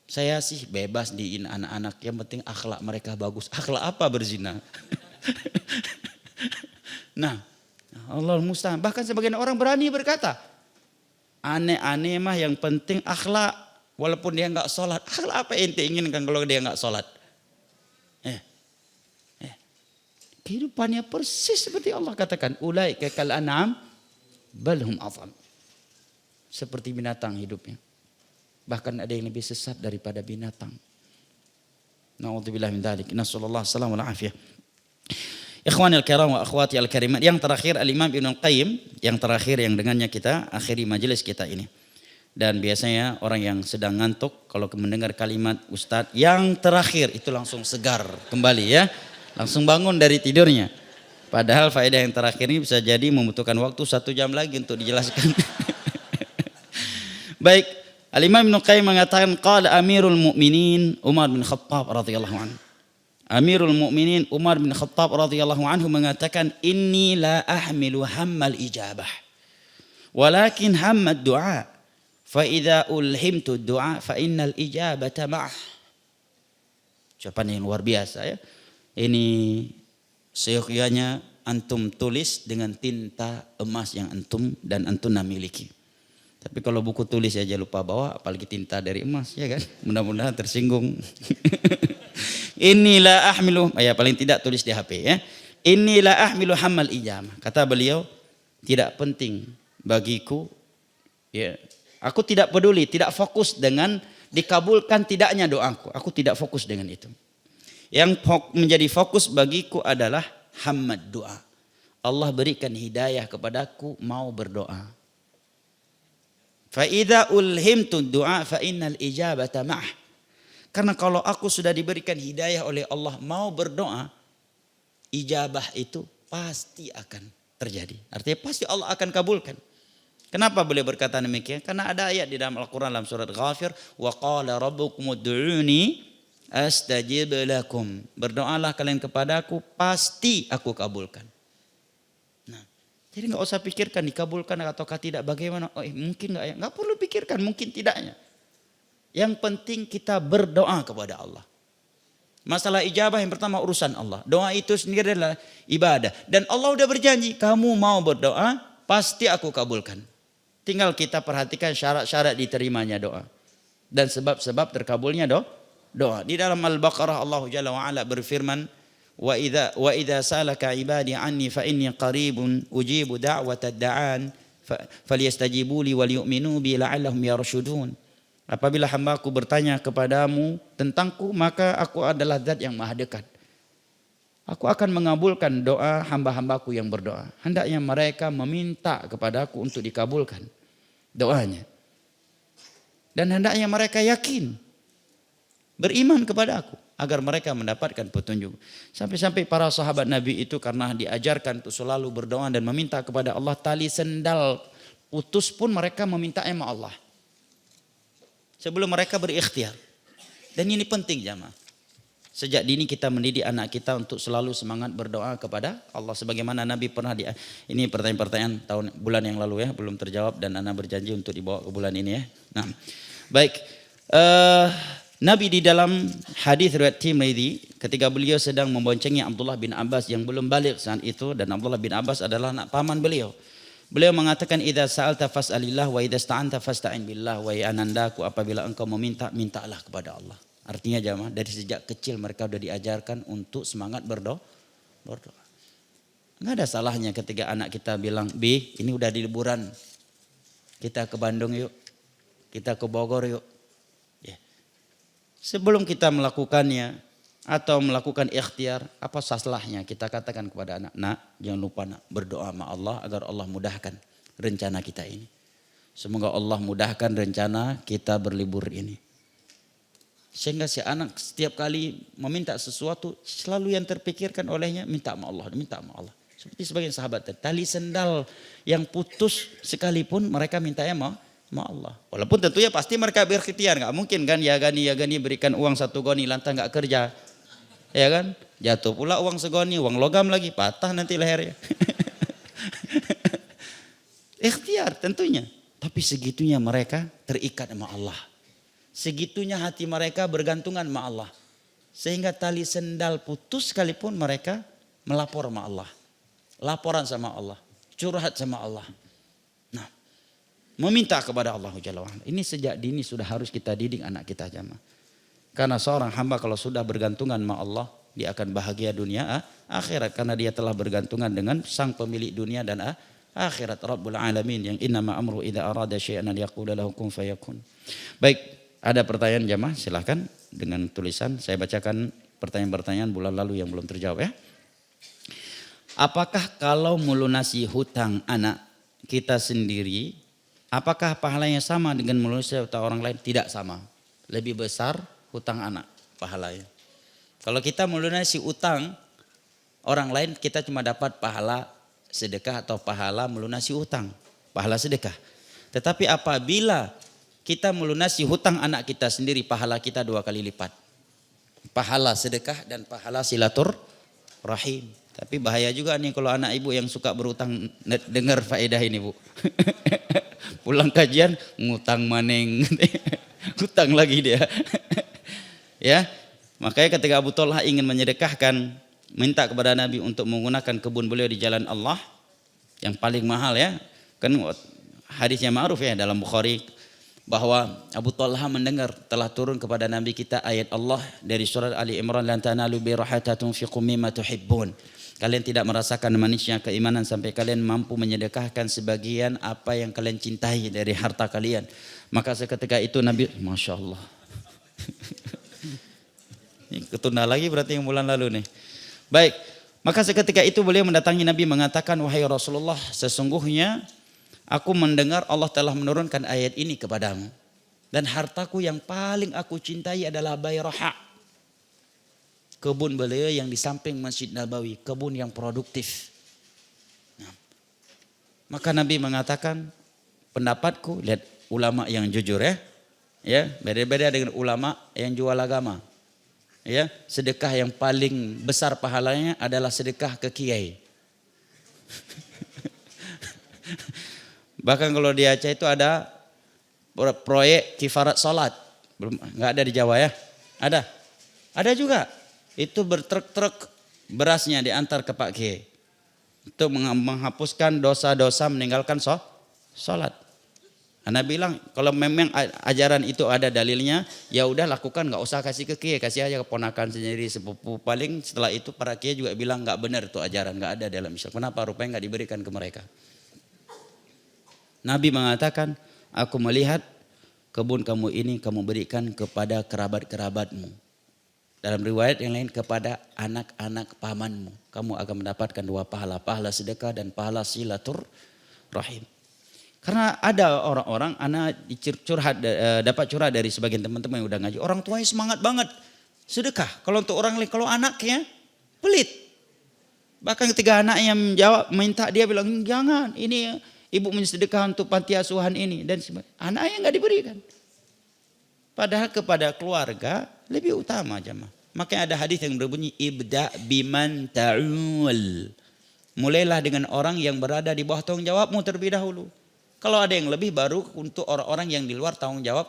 Saya sih bebas diin anak-anak. Yang penting akhlak mereka bagus. Akhlak apa berzina? Nah, Allahul musta'an. Bahkan sebagian orang berani berkata, aneh-aneh mah yang penting akhlak. Walaupun dia nggak sholat. Akhlak apa ente inginkan kalau dia nggak sholat? Kehidupannya persis seperti Allah katakan. Ulaika kal an'am bal hum adall. Seperti binatang hidupnya. Bahkan ada yang lebih sesat daripada binatang. Na'udzubillah min dzalik. Nasallallahu salam wal afiyah. Ikhwanil kiram wa akhwati al-karimat. Yang terakhir Al-Imam Ibnu Qayyim, yang terakhir yang dengannya kita akhiri majelis kita ini. Dan biasanya orang yang sedang ngantuk kalau mendengar kalimat Ustadz yang terakhir itu langsung segar kembali ya. Langsung bangun dari tidurnya. Padahal faedah yang terakhir ini bisa jadi membutuhkan waktu 1 jam lagi untuk dijelaskan. Baik, Al-Imam Ibnu Qayyim mengatakan qala Amirul Mukminin Umar bin Khattab radhiyallahu anhu. Amirul Mukminin Umar bin Khattab radhiyallahu anhu mengatakan inni la ahmilu hammal ijabah walakin hammad du'a fa idza ulhimtu du'a fa innal ijabata ma'ah. Ucapan yang luar biasa ya. Ini seyogyanya antum tulis dengan tinta emas yang antum dan antum miliki. Tapi kalau buku tulis aja lupa bawa, apalagi tinta dari emas ya kan? Mudah-mudahan tersinggung. Inilah ahmilu, ya paling tidak tulis di HP ya. Inilah ahmilu hammal ijamah. Kata beliau, tidak penting bagiku ya. Aku tidak peduli, tidak fokus dengan dikabulkan tidaknya doaku. Aku tidak fokus dengan itu. Yang menjadi fokus bagiku adalah hammad doa. Allah berikan hidayah kepadaku mau berdoa. Fa idza ulhimtu du'a fa innal ijabata ma'ah. Karena kalau aku sudah diberikan hidayah oleh Allah mau berdoa, ijabah itu pasti akan terjadi. Artinya pasti Allah akan kabulkan. Kenapa boleh berkata demikian? Karena ada ayat di dalam Al-Quran dalam surat Ghafir, wa qala rabbukum ud'uni astajib lakum. Berdoalah kalian kepadaku, pasti aku kabulkan. Nah, jadi nggak usah pikirkan dikabulkan ataukah tidak, bagaimana? Mungkin nggak ya? Nggak perlu pikirkan mungkin tidaknya. Yang penting kita berdoa kepada Allah. Masalah ijabah yang pertama urusan Allah. Doa itu sendiri adalah ibadah. Dan Allah udah berjanji, kamu mau berdoa, pasti aku kabulkan. Tinggal kita perhatikan syarat-syarat diterimanya doa. Dan sebab-sebab terkabulnya doa. Di dalam Al-Baqarah Allah Jalla wa'ala berfirman, wa idza salaka ibadi anni fa inni qaribun ujibu da'watad da'an falyastajibu li wal yu'minu bi la'allahum yarshudun. Apabila hambaku bertanya kepadamu tentangku, maka aku adalah zat yang maha dekat. Aku akan mengabulkan doa hamba-hambaku yang berdoa. Hendaknya mereka meminta kepadaku untuk dikabulkan doanya. Dan hendaknya mereka yakin, beriman kepada aku, agar mereka mendapatkan petunjuk. Sampai-sampai para sahabat Nabi itu karena diajarkan untuk selalu berdoa dan meminta kepada Allah, tali sendal putus pun mereka meminta sama Allah. Sebelum mereka berikhtiar. Dan ini penting jamaah. Sejak dini kita mendidik anak kita untuk selalu semangat berdoa kepada Allah. Sebagaimana Nabi pernah ini pertanyaan-pertanyaan bulan yang lalu ya, belum terjawab dan anak berjanji untuk dibawa ke bulan ini ya. Nah, baik. Nabi di dalam hadis riwayat Tirmidzi ketika beliau sedang memboncengi Abdullah bin Abbas yang belum balik saat itu, dan Abdullah bin Abbas adalah anak paman beliau. Beliau mengatakan, idza sa'alta fas'alillah wa idza sta'anta fasta'in billah. Wahai anandaku, apabila engkau meminta, mintalah kepada Allah. Artinya jamaah, dari sejak kecil mereka sudah diajarkan untuk semangat berdoa. Enggak ada salahnya ketika anak kita bilang, "Bi, ini udah di liburan. Kita ke Bandung yuk. Kita ke Bogor yuk." Ya. Sebelum kita melakukannya atau melakukan ikhtiar, apa salahnya kita katakan kepada anak, "Nak, jangan lupa nak, berdoa sama Allah agar Allah mudahkan rencana kita ini. Semoga Allah mudahkan rencana kita berlibur ini." Sehingga si anak setiap kali meminta sesuatu, selalu yang terpikirkan olehnya, minta sama Allah, minta sama Allah. Seperti sebagian sahabat, tali sendal yang putus sekalipun mereka mintanya sama Allah. Walaupun tentunya pasti mereka berikhtiar, nggak mungkin kan ya gani berikan uang 1 goni lantas nggak kerja. Ya kan? Jatuh pula uang segoni, uang logam lagi, patah nanti lehernya. Ikhtiar tentunya. Tapi segitunya mereka terikat sama Allah. Segitunya hati mereka bergantungan sama Allah. Sehingga tali sendal putus sekalipun mereka melapor sama Allah. Laporan sama Allah. Curhat sama Allah. Nah, meminta kepada Allah Jalla wa'ala. Ini sejak dini sudah harus kita didik anak kita jamaah. Karena seorang hamba kalau sudah bergantungan sama Allah, dia akan bahagia dunia akhirat. Karena dia telah bergantungan dengan sang pemilik dunia dan akhirat, Rabbul Alamin, yang innama amru idza arada syai'an an yaqula lahu kun fayakun. Baik, ada pertanyaan jamaah, silakan dengan tulisan. Saya bacakan pertanyaan-pertanyaan bulan lalu yang belum terjawab ya. Apakah kalau melunasi hutang anak kita sendiri, apakah pahalanya sama dengan melunasi hutang orang lain? Tidak sama. Lebih besar hutang anak pahalanya. Kalau kita melunasi utang orang lain, kita cuma dapat pahala sedekah atau pahala melunasi utang, pahala sedekah. Tetapi apabila kita melunasi hutang anak kita sendiri, pahala kita 2 kali lipat. Pahala sedekah dan pahala silaturahim. Tapi bahaya juga nih kalau anak ibu yang suka berutang dengar faedah ini bu. Pulang kajian ngutang maneng, hutang lagi dia. Ya, makanya ketika Abu Thalha ingin menyedekahkan, minta kepada Nabi untuk menggunakan kebun beliau di jalan Allah yang paling mahal ya. Kan hadisnya ma'ruf ya dalam Bukhari bahwa Abu Thalha mendengar telah turun kepada Nabi kita ayat Allah dari surat Ali Imran, lan tanalu birra hatta tunfiqu mimma tuhibbun. Kalian tidak merasakan manisnya keimanan sampai kalian mampu menyedekahkan sebagian apa yang kalian cintai dari harta kalian. Maka seketika itu Nabi, Masya Allah. Ketunda lagi berarti yang bulan lalu nih. Baik, maka seketika itu beliau mendatangi Nabi mengatakan, wahai Rasulullah, sesungguhnya aku mendengar Allah telah menurunkan ayat ini kepadamu. Dan hartaku yang paling aku cintai adalah Bayraha. Kebun beliau yang di samping Masjid Nabawi, kebun yang produktif. Nah, maka Nabi mengatakan, pendapatku, lihat ulama yang jujur ya, beda-beda dengan ulama yang jual agama. Ya, sedekah yang paling besar pahalanya adalah sedekah ke kiai. Bahkan kalau di Aceh itu ada proyek kifarat salat, belum nggak ada di Jawa ya? Ada juga. itu bertruk-truk berasnya diantar ke Pak Kiai. Untuk menghapuskan dosa-dosa meninggalkan sholat. Ana bilang kalau memang ajaran itu ada dalilnya, ya udah lakukan, nggak usah kasih ke kiai, kasih aja ke ponakan sendiri, sepupu. Paling setelah itu para kiai juga bilang nggak benar itu ajaran, nggak ada dalam Islam. Kenapa? Rupanya nggak diberikan ke mereka. Nabi mengatakan, aku melihat kebun kamu ini kamu berikan kepada kerabat-kerabatmu. Dalam riwayat yang lain kepada anak-anak pamanmu. Kamu akan mendapatkan 2 pahala, pahala sedekah dan pahala silaturahim. Karena ada orang-orang, anak dapat curhat dari sebagian teman-teman yang udah ngaji. Orang tuanya semangat banget sedekah. Kalau untuk orang lain, kalau anaknya pelit. Bahkan ketika anaknya minta, dia bilang jangan, ini ibu sedekah untuk panti asuhan ini. Dan anaknya nggak diberikan. Padahal kepada keluarga lebih utama jemaah. Makanya ada hadis yang berbunyi ibda biman ta'ul. Mulailah dengan orang yang berada di bawah tanggung jawabmu terlebih dahulu. Kalau ada yang lebih baru untuk orang-orang yang di luar tanggung jawab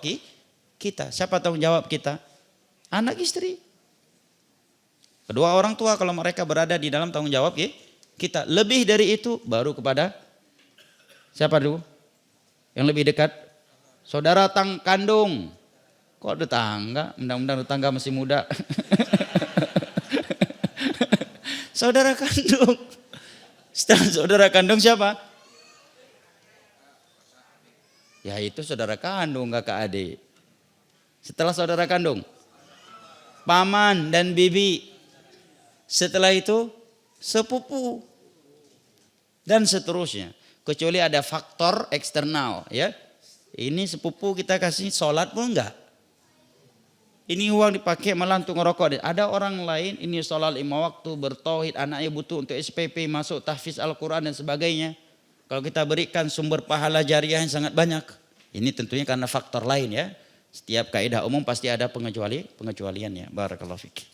kita. Siapa tanggung jawab kita? Anak istri. Kedua orang tua kalau mereka berada di dalam tanggung jawab kita. Lebih dari itu baru kepada siapa dulu? Yang lebih dekat? Saudara kandung. Kok tetangga? Mudah-mudahan tetangga masih muda. Saudara kandung. Setelah saudara kandung siapa? Ya itu saudara kandung, kakak adik. Setelah saudara kandung, paman dan bibi. Setelah itu sepupu. Dan seterusnya. Kecuali ada faktor eksternal ya. Ini sepupu kita kasih sholat pun enggak. Ini uang dipakai malah untuk ngerokok. Ada orang lain ini sholat 5 waktu, bertauhid, anaknya butuh untuk SPP, masuk tahfiz Al-Quran dan sebagainya. Kalau kita berikan sumber pahala jariah yang sangat banyak. Ini tentunya karena faktor lain ya. Setiap kaidah umum pasti ada pengecualiannya. Barakallahu fiik.